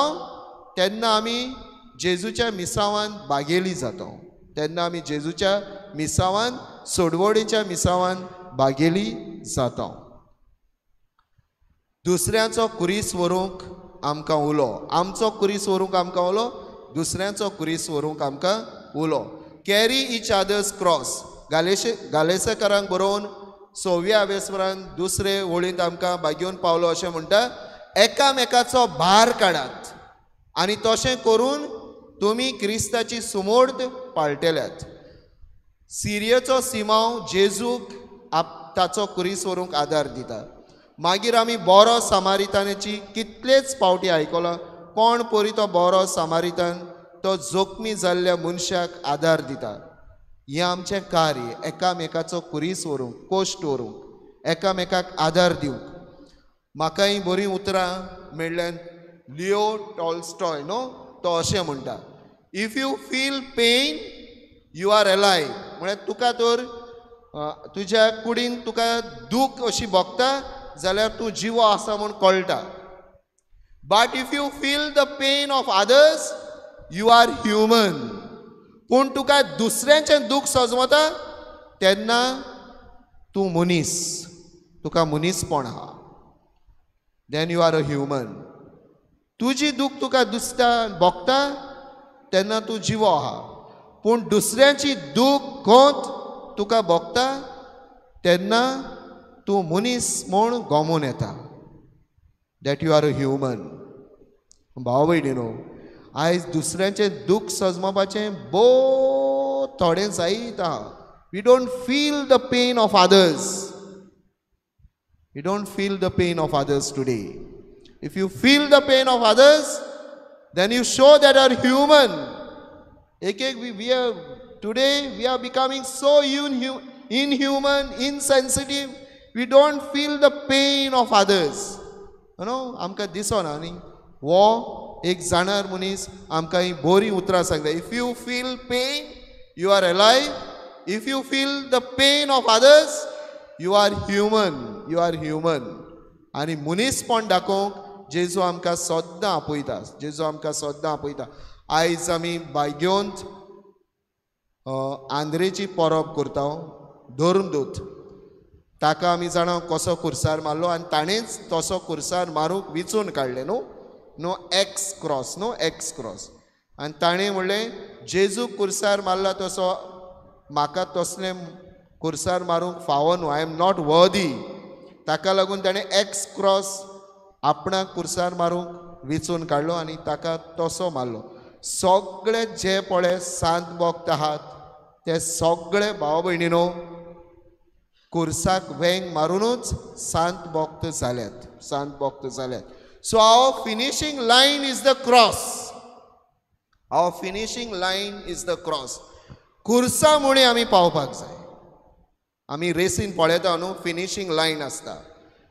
तेन्ना आमी जेजूच्या मिसावान बागेली जाता, तेन्ना आमी जेजूच्या मिसावान, सोडवणीच्या मिसावान बागेली जाता. दुसऱ्याचो कुरीस व्हरूंक आमकां उलो, आमचो कुरीस व्हरूंक आमकां उलो, दुसऱ्याचो कुरीस व्हरूंक आमकां उलो. Carry each others cross. गालेसकारांक बरोवन 6व्या वेस्परान दुसरे वळींत आमकां बागयोन पावलो अशें म्हणटा, एकामेकाचो भार काडात आनी तशें करून तुमी क्रिस्ताची सुमोर्द पाळटल्यात. सिरियेचो सिमांव जेजूक ताचो कुरीस व्हरूंक आदार दिता. मागीर आमी बरो सामारितानाची कितलेच पावटी आयकलां, कोण परी तो बरो सामारितान तो जोखमी जाल्ल्या मनशाक आदार दिता. हें आमचें कार्य, एकामेकाचो कुरीस व्हरूंक, कोश्ट व्हरूंक, एकामेकाक आदार दिवंक. म्हाकाय बरीं उतरां मेळ्ळ्यान लिओ टॉल्स्टॉय न्हू, तो अशें म्हणटा, if you feel pain you are alive. म्हळ्यार तुका तर तुज्या कुडीन तुका दूख अशी भोगता जाल्यार तूं जिवो आसा म्हूण कळटा. But if you feel the pain of others you are human. पूण तुका दुसऱ्यांचें दूख सजमता तेन्ना तूं मनीस, तुका मनीसपण आहा, then you are a human. तुजी दूख तुका दिसता भोगता तेन्ना तूं जिवो आहा. पूण दुसऱ्याची दूख खोंत तुका भोगता तेन्ना तूं मनीस म्हूण गोमून येता. That you are a human. भाव भयणीनो, आयज दुसऱ्याचें दूख सजमोवपाचें थोडें जायत आहा. We don't feel the pain of others. We don't feel the pain of others today. If you feel the pain of others, then you show that you are human. Today we are becoming so inhuman, insensitive. We don't feel the pain of others. You know, आमकां दिसना न्ही. वो एक जाणार मनीस आमकां ही बरी उतरां सांगता. If you feel pain, you are alive. If you feel the pain of others, you are human. You are human. आनी मनीसपण दाखोवंक जेजू आमकां सद्दां आपयता. जेजू आमकां सद्दां आपयता. आयज आमी बायग्योंत आंद्रेची परब करता. धर्मदूत ताका आमी जाणा कसो खुर्सार मारलो आनी ताणेंच तसो खुर्सार मारूंक विचून काडलें. No x cross. No x cross. आनी ताणें म्हणलें जेजू खुर्सार मारला तसो म्हाका तसलें खुर्सार मारूंक फावो न्हू. I am not worthy. ताका लागून ताणें एक्स क्रॉस आपणाक खुर्सार मारूंक विचून काडलो आनी ताका तसो मारलो. सगळे जे पळय सांत भक्त आहात ते सगळे भाव भयणीनो खुर्साक वेंग मारूनच सांत भक्त जाल्यात. सांत भक्त जाल्यात. So our finishing line is the cross. Our finishing line is the cross. खुर्सा मुळे आमी पावपाक जाय. आमी रेसीन पळयता न्हू, फिनिशींग लायन आसता.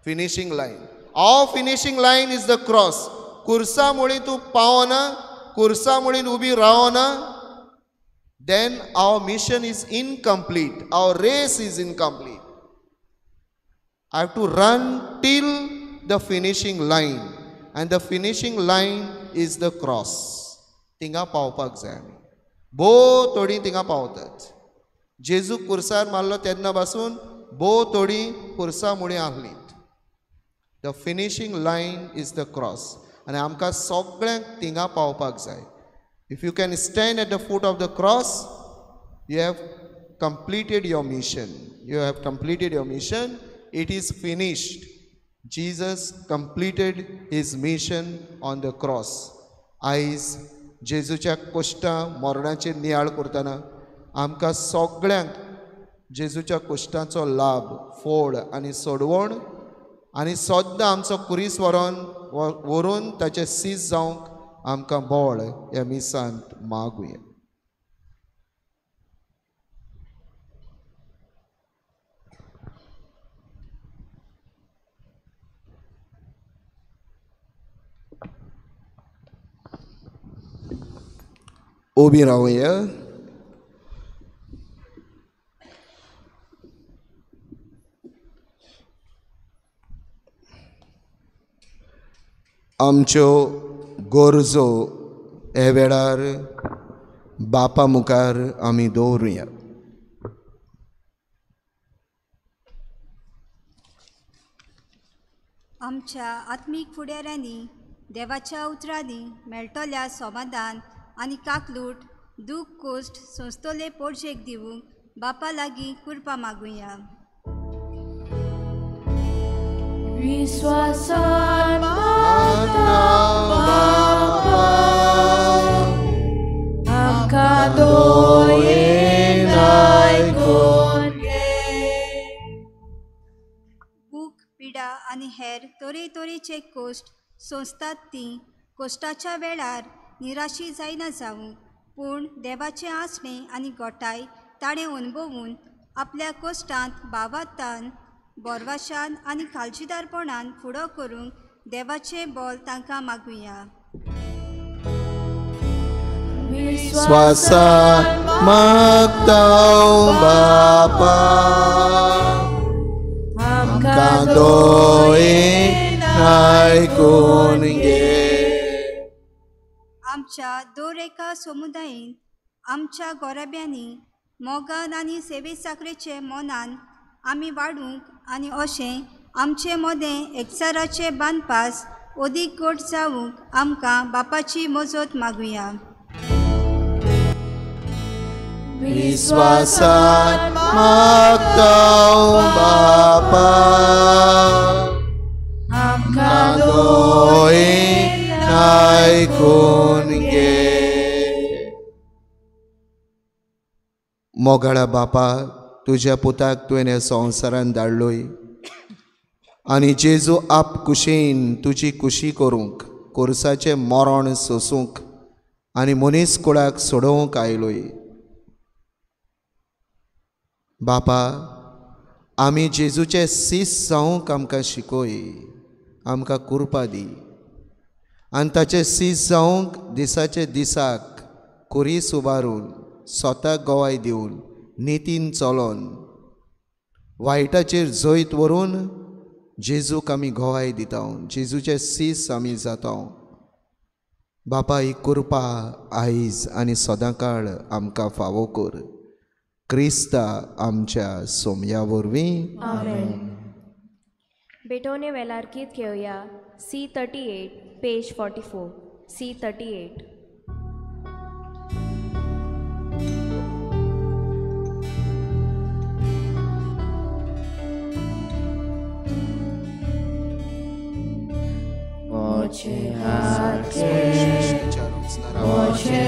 Finishing line. Our finishing line is the cross. खुर्सा मुळे तूं पावना, खुर्सा मुळे उबी रावना, then our mission is incomplete. Our race is incomplete. I have to run till the finishing line, and the finishing line is the cross. थिंगा पावपाक जाय आमी. थोडी थिंगा पावतात. जेजू खुर्सार मारलो तेन्ना पासून थोडी खुर्सा मुळे आहलीत. The finishing line is the cross. आनी आमकां सगळ्यांक थिंगा पावपाक जाय. If you can stand at the foot of the cross, you have completed your mission. You have completed your mission. It is finished. Jesus completed his mission on the cross. आयज जेजूच्या कश्टां मरणाचेर नियाळ करतना आमकां सगळ्यांक जेजूच्या कश्टांचो लाभ, फोड आनी सोडवण आनी सद्दां आमचो कुरीस व्हरून ताचे सीज जावंक आमकां बोळ ह्या मिसांत मागुया. उबी रावया. आमच्यो गरजो हे वेळार बापा मुखार आमी दवरुया. आमच्या आत्मीक फुडाऱ्यांनी देवाच्या उतरांनी मेळटल्या समाधान आनी काकलूट, दूख कोश्ट सोंसतले पोरशेक दिवूंक बापा लागीं कृपा मागुया. विश्वासान मागता बापा, आमकां दोयेन आयकून घे. भूक, पिडा आनी हेर तरेतरेचे कोश्ट सोंसतात तीं कोश्टाच्या वेळार निराशी जायना जावंक, पूण देवाचें आसणें आनी गोठाय ताणें अणभवून आपल्या कोश्टांत भावार्थान, बोरवाशान आनी काळजीदारपणान फुडो करूंक देवाचें बोल तांकां मागुया. विश्वासान मागता बापा, आमकां दोयेन आयकून घे. आमच्या दर एका समुदायान आमच्या गोरब्यांनी मोगान आनी सेवे साकरेचे मोनान आमी वाडूंक आनी अशें आमचें मोदें एकचाराचें बांदपास अदीक घट जावंक आमकां बापाची मजत मागुया. विश्वासान मागतां बापा आमकां दोयेन आयकून घे. मोगाळा बापा, तुझ्या पुताक तुवें ह्या संवसारान धाडलोय आनी जेजू आप कुशीन तुजी कुशी करूंक, कोर्साचें मरण सोसूंक आनी मनीस कुळाक सोडोवंक आयलोय. बापा, आमी जेजूचे सीस जावंक आमकां शिकोय, आमकां कुरपा दी आनी ताचे सीस जावंक दिसाचे दिसाक कुरीस उबारून, स्वताक गोवाय दिवन, नितीन चलोन, वायटाचेर जैत व्हरून जेजूक आमी गोवाय दिता, जेजूचे सीस आमी जाता. बापा, ही कुरपा आयज आनी सदांकाळ आमकां फावो कर. क्रिस्ता आमच्या सोमया वरवीं. आमेन. बेटोने वेलारकीत घेवया. C38, page 44. C38. Moje hati, moje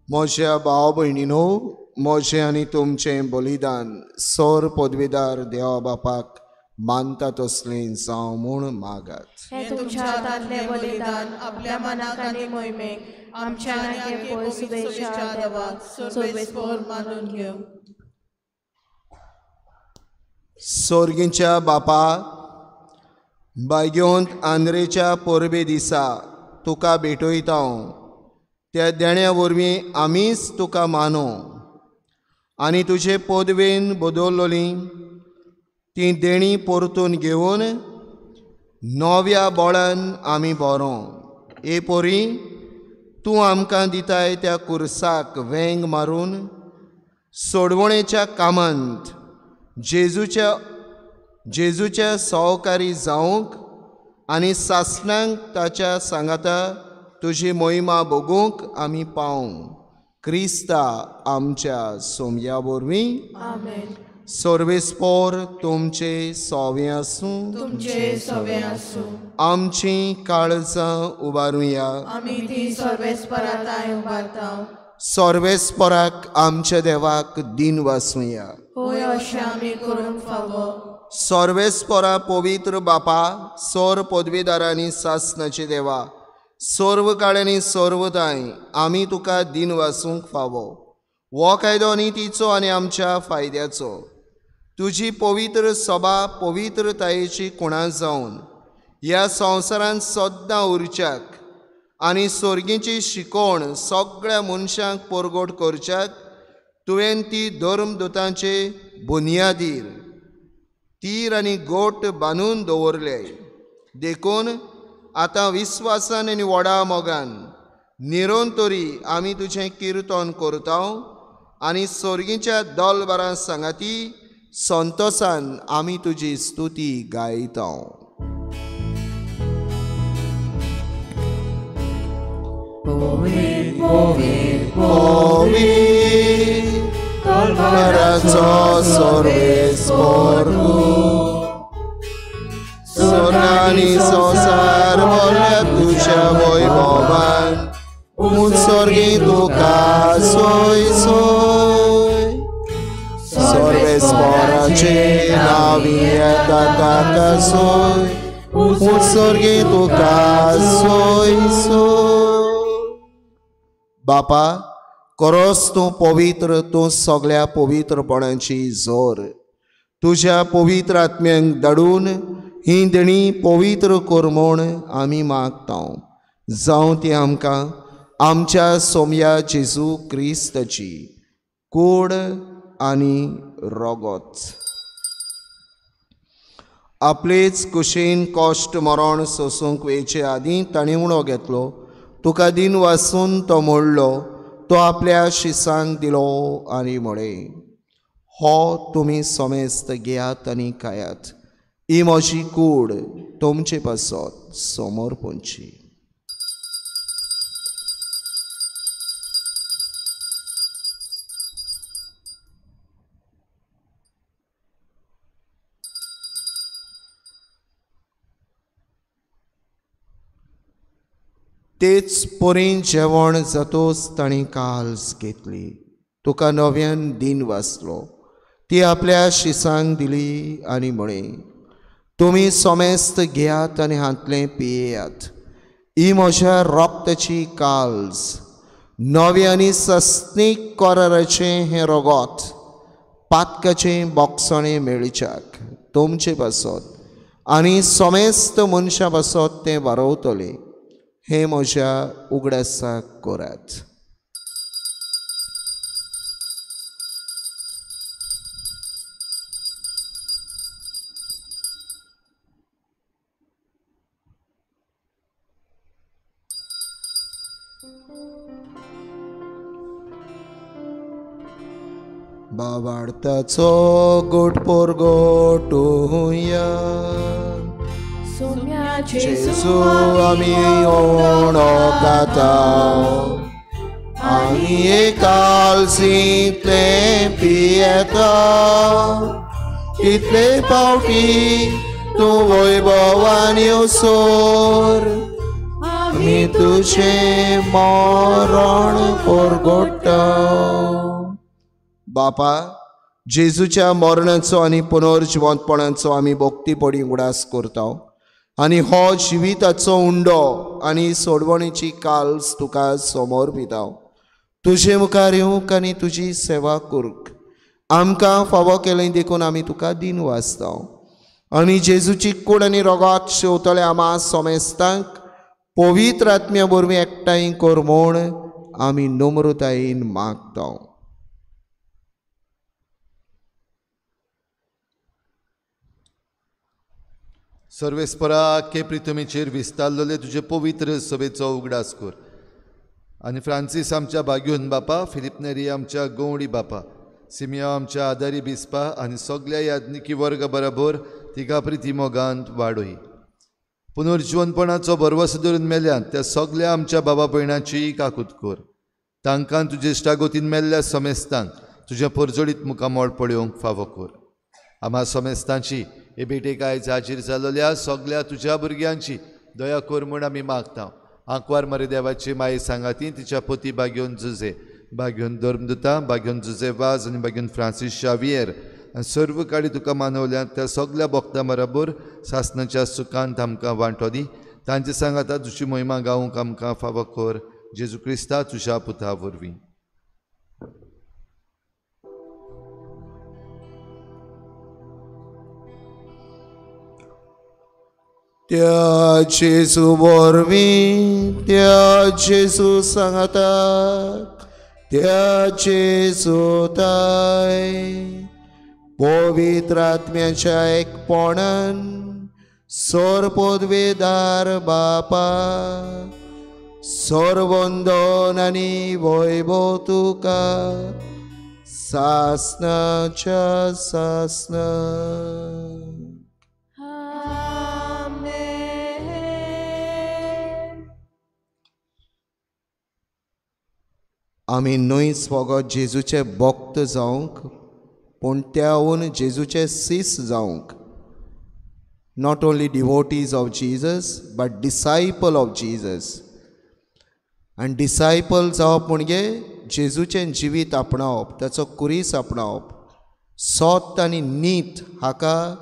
मोज्या भाव भयणीनो, मोजे आनी तुमचें बलिदान सोर पदवीदार देवा बापाक मानता तसलें जावं म्हूण मागात. हे तुमच्या हातांतलें बलिदान आपल्या मनाक आनी मोहिमेक आमच्या नागे पळय सुबेच्या देवाक सर्वेस्पर मानून घेव. सोर्गींच्या बापा, बाग्योंत आंद्रेच्या परबे दिसा तुका भेटयता. त्या देण्या वरवीं आमीच तुका मानो आनी तुजे पदवेन बदल्लोली ती देणी परतून घेवन नव्या बळान आमी बरो. हे पोरी, तूं आमकां दिताय त्या कुर्साक वेंग मारून सोडवणेच्या कामांत जेजूच्या सहकारी जावंक आनी सासणांक ताच्या सांगाता तुजी मोहिमा बगूंक आमी पावूं. क्रिस्ता आमच्या सोमया वरवीं. आमेन. सर्वेस्पोर तुमचे सोवे आसूं. तुमचे सोवे आसूं. आमची काळजां उबारुया. आमी ती सर्वेस्पराताय उबारता. सर्वेस्पराक आमच्या देवाक दिन वासूया. होय, अशें आमी करूंक फावो. सर्वेस्परा पवित्र बापा, सोर पदवीदारांनी सासणाचे देवा, सर्व काळांनी सर्वदाय आमी तुका दिन वासूंक फावो. हो कायदो नितीचो आनी आमच्या फायद्याचो. तुजी पवित्र सभा पवित्रतायेची कुणां जावन ह्या संवसारांत सद्दां उरच्याक आनी सर्गीची शिकोवण सगळ्या मनशांक परगट करच्याक तुवें ती धर्मदुतांचे बुनयादीर तीर आनी गोट बांदून दवरले. देखून आतां विस्वासान आनी व्हडा मोगान निरंतरी आमी तुजें किर्तन करता आनी सर्गीच्या दलबारां सांगाती संतोषान आमी तुजी स्तुती गायता. Poet, poet, poet, dolbaraco sorvespor Sorgani संसार भरल्या तुझ्या वैभवान उत्सर्गी तुका सोय सोय सर्वेस्पराचे नावी येता ताका सोय उत्सर्गी तुका सोय सोय. बापा, खरोच तूं पवित्र, तूं सगळ्या पवित्रपणाची जोर. तुझ्या पवित्र आत्म्यांक धाडून ही देणी पवित्र कर म्हूण आमी मागता. जावं ती आमकां आमच्या सोमया जेजू क्रिस्ताची कूड आनी रगत. आपलेच कुशीन कश्ट मरण सोसूंक वेचे आदीं ताणें उणो घेतलो. तुका दिन वाचून तो मोडलो. तो आपल्या शिसांक दिलो आनी म्हळें, हो तुमी समेस्त घेयात आनी खायात. ही म्हजी कूड, तुमचे पासत समोर पोंची. तेच पोरीं जेवण जातोच ताणीं काल्स घेतली. तुका नव्यान दिन वाचलो. ती आपल्या शिसांक दिली आनी म्हळें, तुमी समेस्त घेयात आनी हातलें पियेयात. ही म्हज्या रोगताची काल्स, नवे आनी सस्तीक कराराचें हें रगत, पातकाचें बोगसणें मेळच्याक तुमचे पासत आनी समेस्त मनशां पासत तें वारवतलें. हे म्हज्या उगडासाक करात. बाबार्ताचो गोट पोरगोट या जेजू आमी ओणो खाता आनी एकाल्सींतलें पियेता. इतले पावटी तूं वैभवान येवसोर आमी तुजें मरण पोरगोट्टा. बापा, जेजूच्या मरणाचो आनी पुनर्जिवंतपणाचो आमी भोक्तीपडी उडास करता आनी हो जिविताचो उंडो आनी सोडवणेची काल्स तुका समोर पिता. तुजे मुखार येवंक आनी तुजी सेवा करूंक आमकां फावो केलें देखून आमी तुका दिन वाचता. आनी जेजूची कूड आनी रगत शेवतले आम्हा समेस्तांक पवित्र आत्म्या वरवीं एकठांय कर म्हूण आमी नम्रतायेन मागता. सर्वेस्परा के प्रितमेचेर विस्तारलेले तुजे पवित्र सभेचो उगडास कर. आनी फ्रांसीस आमच्या भाग्योन बापा, फिलिप नेरी आमच्या गवळी बापा, सिमिया आमच्या आदारी बिस्पा आनी सगळ्या याज्ञिकी वर्ग बरोबर तिका प्रिती मोगांत वाडोय. पुनर्जिवनपणाचो भरवसो धरून मेल्यात त्या सगळ्या आमच्या बाबा भयणांची काकूत कर. तांकां तुजे इश्टागोतीन मेल्ल्या समेस्तांक तुज्या परजोडीत मुखामोळ पळोवंक फावो कर. आम्हा समेस्तांची हे भेटेक आयज हाजीर जाल्ल्या सगळ्या तुज्या भुरग्यांची दया कर म्हूण आमी मागता. आंकवार मरे देवाची माये सांगाती तिच्या पती भाग्योन जुजे, भाग्योन धर्मदुता, भाग्योन जुजे वाज आनी भाग्योन फ्रांसीस शावियर आनी सर्व काळी तुका मानवल्यात त्या सगळ्या भक्तां बरोबर सासणाच्या सुखांत आमकां वांटो दी. तांचे सांगाता तुजी महिमा गावूंक आमकां फावो कर. जेजू क्रिस्ता तुज्या पुता वरवीं. त्या जेजू वरवीं, त्या जेजू सांगाताक, त्या जेजूताय पवित्र आत्म्याच्या एकपणान सोरपोदवेदार बापा, सोरवंदन आनी वैभव तुका सासणाच्या सासणा. आमी न्हयच फकत जेजूचे भक्त जावंक पूण त्याहून जेजूचे सीस जावंक. Not only devotees of Jesus but disciple of Jesus. आनी डिसायपल जावप म्हणजे जेजूचें जिवीत आपणावप, ताचो कुरीस आपणावप, सत आनी नीत हाका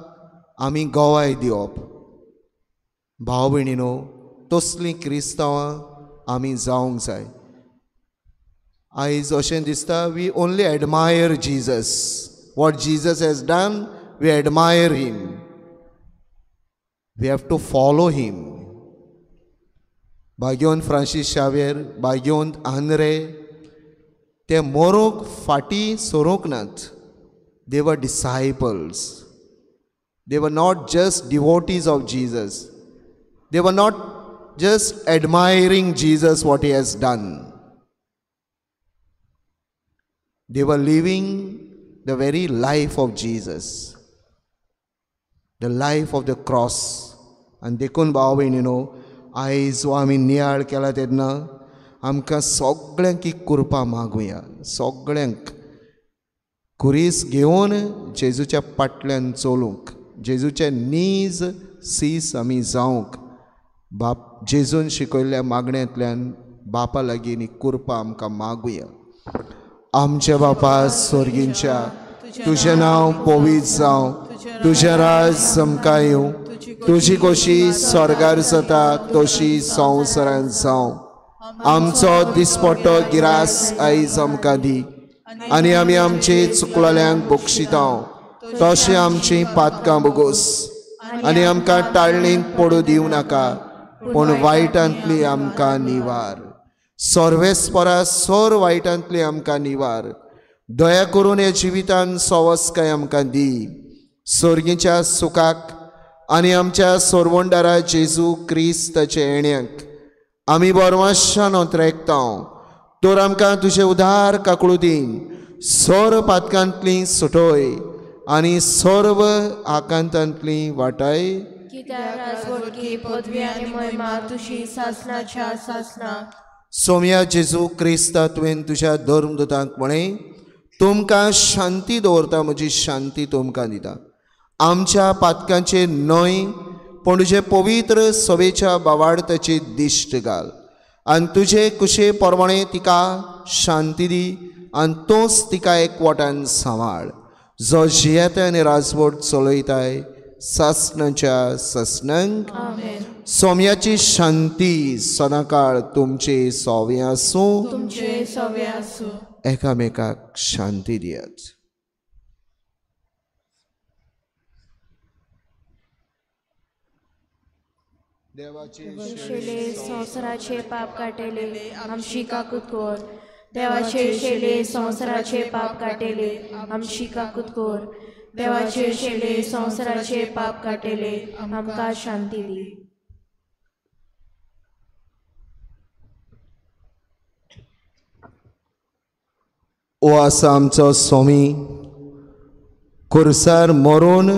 आमी गोवाय दिवप. भाव भयणीनो, तसलीं क्रिस्तांवां आमी जावंक जाय. आयज अशें दिसता we only admire Jesus. What Jesus has done, we admire him. We have to follow him. भाग्योन फ्रांसीस शावेर, भाग्योन आंद्रे, ते मोरूंक फाटीं सोरूंक नात. They were disciples. They were not just devotees of Jesus. They were not just admiring Jesus, what he has done. They were living the very life of Jesus, the life of the cross. And देखून भाव भयणीनो, आयज आमी नियाळ केला तेन्ना आमकां सगळ्यांक कृपा मागुया. सगळ्यांक कुरीस घेवन जेजूच्या पाटल्यान चलूंक, जेजूचे नीज सीस आमी जावंक बाप जेजून शिकयल्ल्या मागण्यांतल्यान बापा लागीं ही कृपा आमकां मागुया. आमच्या बापा स्वर्गींच्या, तुजें नांव पवित्र जावं, तुजें राज समका येवं, तुजी कशी स्वर्गार जाता तशी संवसारांत जावं. आमचो दिसपट्टो गिरास आयज आमकां दी, आनी आमी आमचे चुकलोल्यांक बक्षितांव, तशें आमची पातकां बोगोस, आनी आमकां टाळणेंत पडूं दिवं नाका, पूण वायटांतली आमकां निवार. सर्वेस्परा सोर वायटांतली आमकां निवार. दया करून ह्या जिवितान सवस्काय आमकां दी. सर्गीच्या सुखाक आनी आमच्या सोरवंडारा जेजू क्रिस्ताचे येण्याक आमी बोरमाशान ओंत्रेकतांव. तर आमकां तुजें उदार काकळुदीन सोर पातकांतली सुटोय आनी सर्व आकांतांतली वाटाय. सोम्या जेजू क्रिस्ता तुवें तुज्या धर्मदूतांक म्हळें, तुमकां शांती दवरता, म्हजी शांती तुमकां दिता. आमच्या पातकांचेर न्हय पूण तुजे पवित्र सवेच्या बावार्थाची दिश्ट घाल, आनी तुजे कुशे प्रमाणें तिका शांती दी, आनी तोच तिका एकवटान सांबाळ. जो जियेता आनी राजवट चलयताय सासणाच्या सासणांक. सोम्याची शांती सदांकाळ तुमचे सोवे आसूं. एकामेकाक शांती दियात. देवाचे संवसाराचे पाप काटेले आमची काकूत कोर. देवाचे शेले संवसाराचे पाप काटेले आमची काकूत कोर. देवाचे शेले संवसाराचे पाप काटेले आमकां शांती दी. ओ आसा आमचो स्वामी. खुर्सार मरून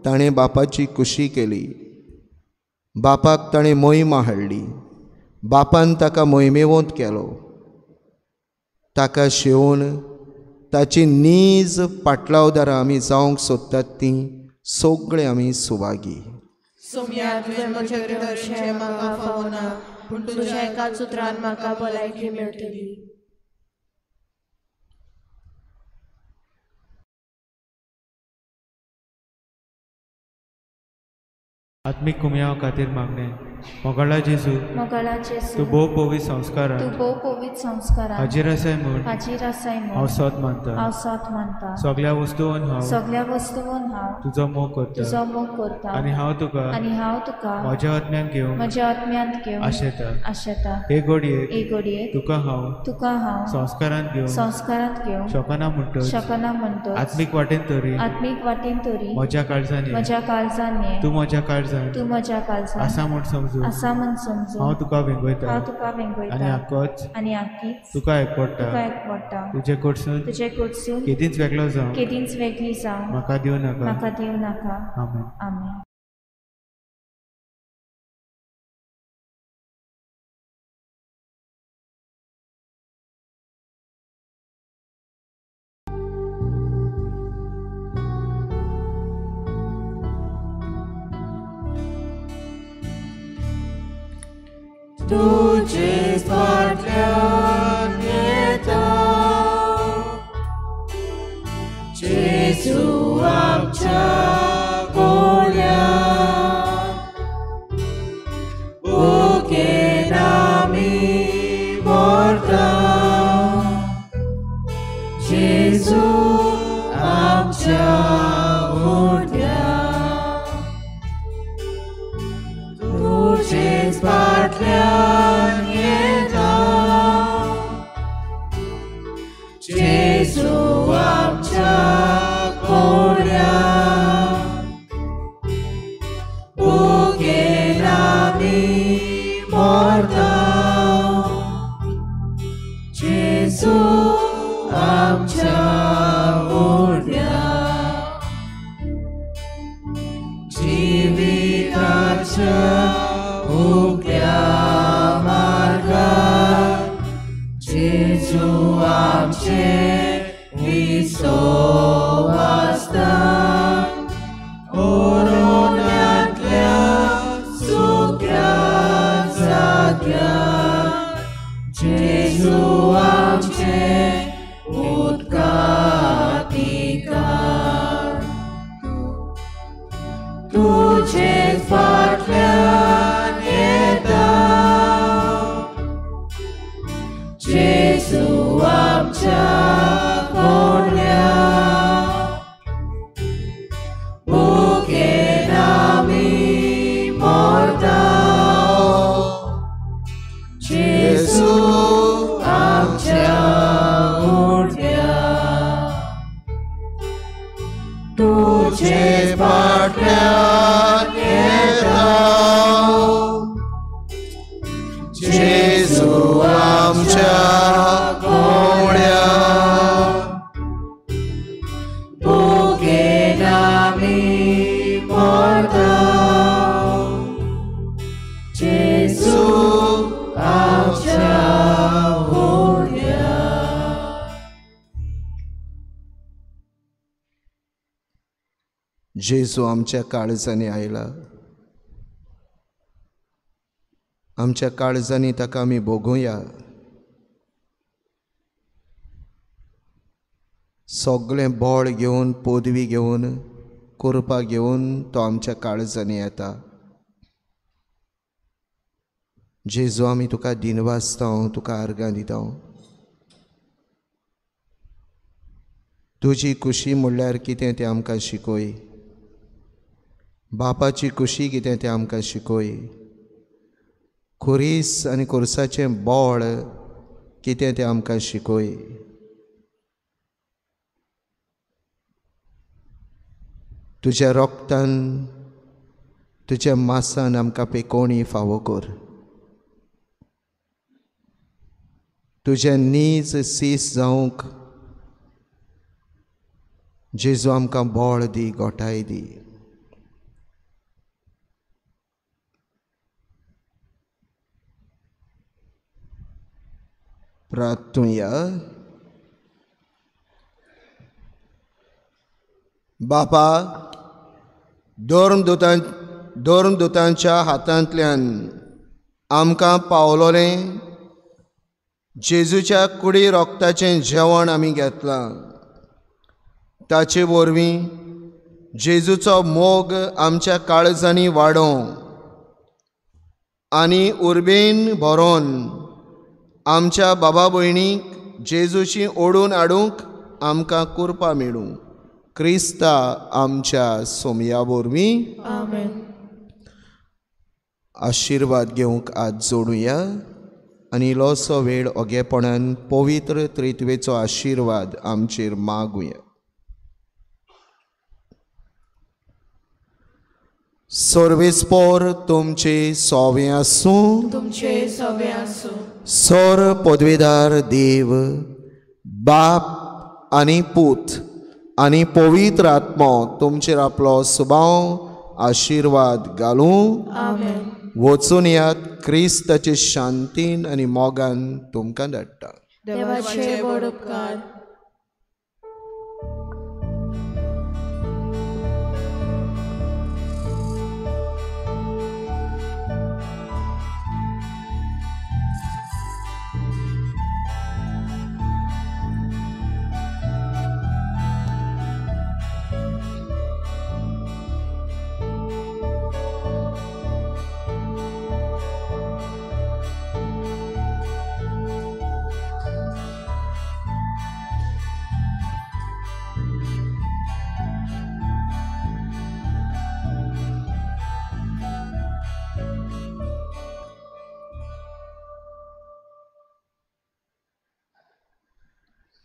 ताणें बापाची कुशी केली. बापाक ताणें मोहिमा हाडली. बापान ताका मोहिमेवंत केलो. ताका शेवून ताची नीज पाटलावदारां आमी जावंक सोदतात ती सगळे आमी सुभागी. सोम्या तुवें म्हजें हृदय म्हाका फावना, पूण तुज्या एकाच उतरान म्हाका भलायकी मेळटली. आत्मिक कुमयाव खातीर मागणे. मोगळा जेजू, तूं भोव पवित्र संस्कारां हाजीर आसाय म्हूण हांव सत मानता. सगळ्या वस्तूंत हांव तुजो मोग करता, आनी हांव तुका म्हज्या आत्म्यांत घेवन आशेता. हे घडयेक तुका हांव संस्कारांत घेवन शकना म्हणटच आत्मीक वाटेन तरी म्हज्या काळजांनी तूं म्हज्या काळजांत आसा म्हूण समजू. हांव तुका वेंगयता आनी आख्खीच तुका एकवडटा. तुजे कडसून केदींच वेगळो जावं म्हाका दिवं नाका. आमेन. तुजे फाटल्यान येता जेजू आमच्या गोड्यान. ओकेन आमी व्हरता तुजेच फाटल्यान येता जेजू आमच्या कोड्या भुकेन आमी मरता जेजू आमच्या ओड्या जिविताच्या उगड्या मार्गार जेजू आमचे विसवासता ओरोन्यांतल्या सुक्या जाग्यार जेजू आमचे उदकाधिकार तुजे फाटल्यान येता जेजू आमच्या कोड्या भुकेन आमी मरता जेजू आमच्या ओड्या तुजे फाटल्यान येता जेजू आमच्या कोड्या भुकेन आमी मरता जेजू आमच्या ओड्या जेजू आमच्या काळजांनी आयला आमच्या काळजांनी ताका आमी भोगुया सगळें बळ घेवन पदवी घेवन कुरपा घेवन तो आमच्या काळजांनी येता जेजू आमी तुका दिनवासता तुका आर्गां दिता तुजी खुशी म्हणल्यार कितें तें आमकां शिकय बापाची खुशी कितें तें आमकां शिकय खुरीस आनी खुर्साचें बळ कितें तें आमकां शिकय तुज्या रोगतान तुज्या मासान आमकां पेकोवणी फावो कर तुज्या नीज सीस जावंक जेजू आमकां बळ दी गोठाय दी प्रार्थुया बापा दोर्मदूतांच्या हातांतल्यान आमकां पावलोलें जेजूच्या कुडी रोगताचें जेवण आमी घेतलां ताचे वरवीं जेजूचो मोग आमच्या काळजांनी वाडों आनी उर्बेन भरोन आमच्या बाबा भयणीक जेजूची ओडून हाडूंक आमकां कुरपा मेळूं क्रिस्ता आमच्या सोमया वरवीं आमेन. आशिर्वाद घेवंक आज जोडुया आनी इल्लोसो वेळ ओगेपणान पवित्र त्रित्वेचो आशिर्वाद आमचेर मागुया. सर्वेस्पोर तुमचे सोवे आसूं तुमचे सवे आसूं. सोर पदवेदार देव बाप आनी पूत आनी पवित्र आत्मो तुमचेर आपलो सुभाव आशिर्वाद घालूं. आमेन. वचून यात क्रिस्ताचे शांतीन आनी मोगान तुमकां धाडटा. देवाचे बड उपकार.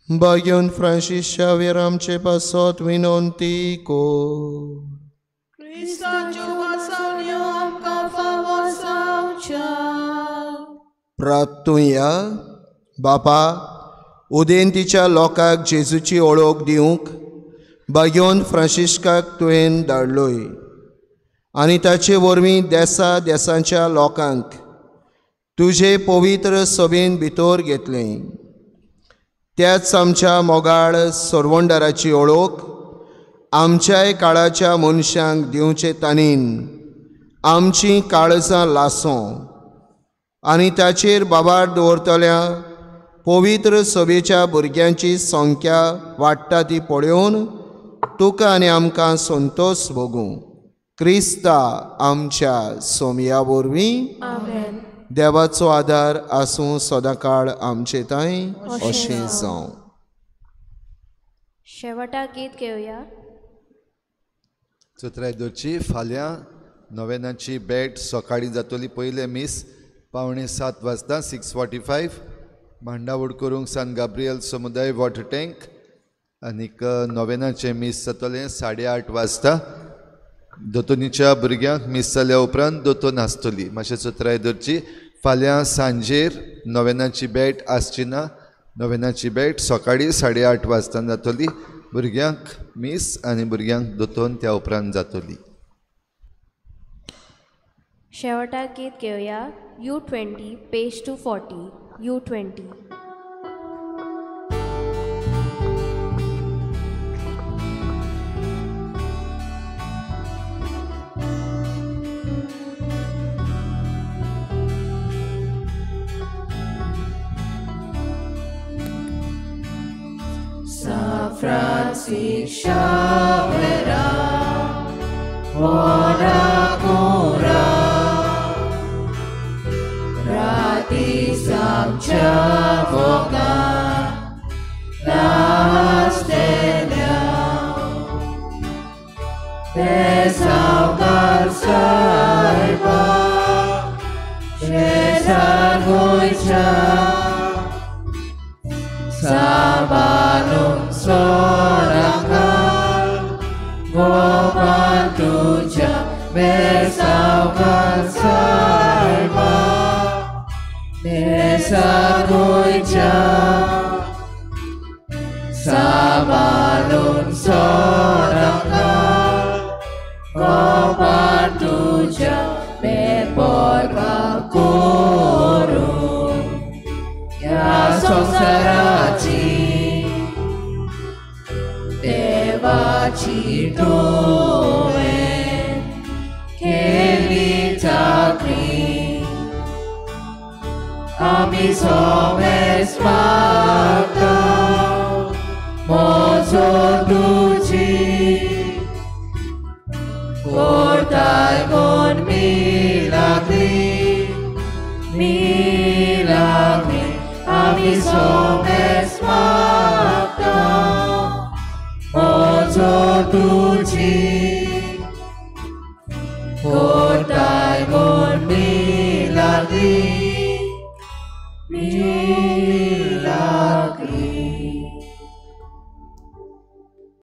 Bayon Francis Xavier आमचे पासत विनंती को क्रिस्ताच्यो वासावल्यो आमकां फावो जावच्या. प्रार्थुया. बापा, उदेंतीच्या लोकांक जेजूची ओळख दिवंक बागयोन फ्रांसिस्काक तुवें धाडलोय आनी ताचे वरवीं देशांच्या लोकांक तुजे पवित्र सभेन भितर घेतलें. त्याच आमच्या मोगाळ सोरवंडाराची ओळख आमच्याय काळाच्या मनशांक दिवचे ताणीन आमची काळजां लासो आनी ताचेर बाबार दवरतल्या पवित्र सभेच्या भुरग्यांची संख्या वाडटा ती पळोवन तुका आनी आमकां संतोष भोगूं. क्रिस्ता आमच्या सोमया वरवीं आमेन. देवाचो आदार आसूं सदांकाळ आमचे थंय अशें जावं. शेवटाक गीत घेवया. चतुरायदोची फाल्यां नोवेनाची बॅट सकाळीं जातली. पयले मीस 6:15 6:45 भांडावड करूंक सान गाब्रियल समुदाय वॉटर टँक आनीक नोवेनाचे मीस जातलें 8:30 दोतोनीच्या भुरग्यांक मीस जाल्या उपरांत दोतोन आसतली. मातशें चतुरायदोची फाल्यां सांजेर नोवेनाची बॅट आसची ना. नोवेनाची बॅट सकाळीं 8:30 जातली. भुरग्यांक मीस आनी भुरग्यांक दोतोन त्या उपरांत जातली. शेवटाक गीत घेवया. U20 page 240. U20. San Francisco Xavier, ora cura, gratis amcia voca, la stella, desaugar saiba, Cesar goicha, Sabalum sorangal, gopan tuja besaukan saiba, desaguja. Sabalum sorangal, gopan tuja beporbakurum, ya songsaraci. Devaci Doe, Kelitagri, Ami Somes Magda, Mozo Duci, Cortai con milagri, milagri, Ami Somes Magda, Mozo Duci, Cortai con milagri,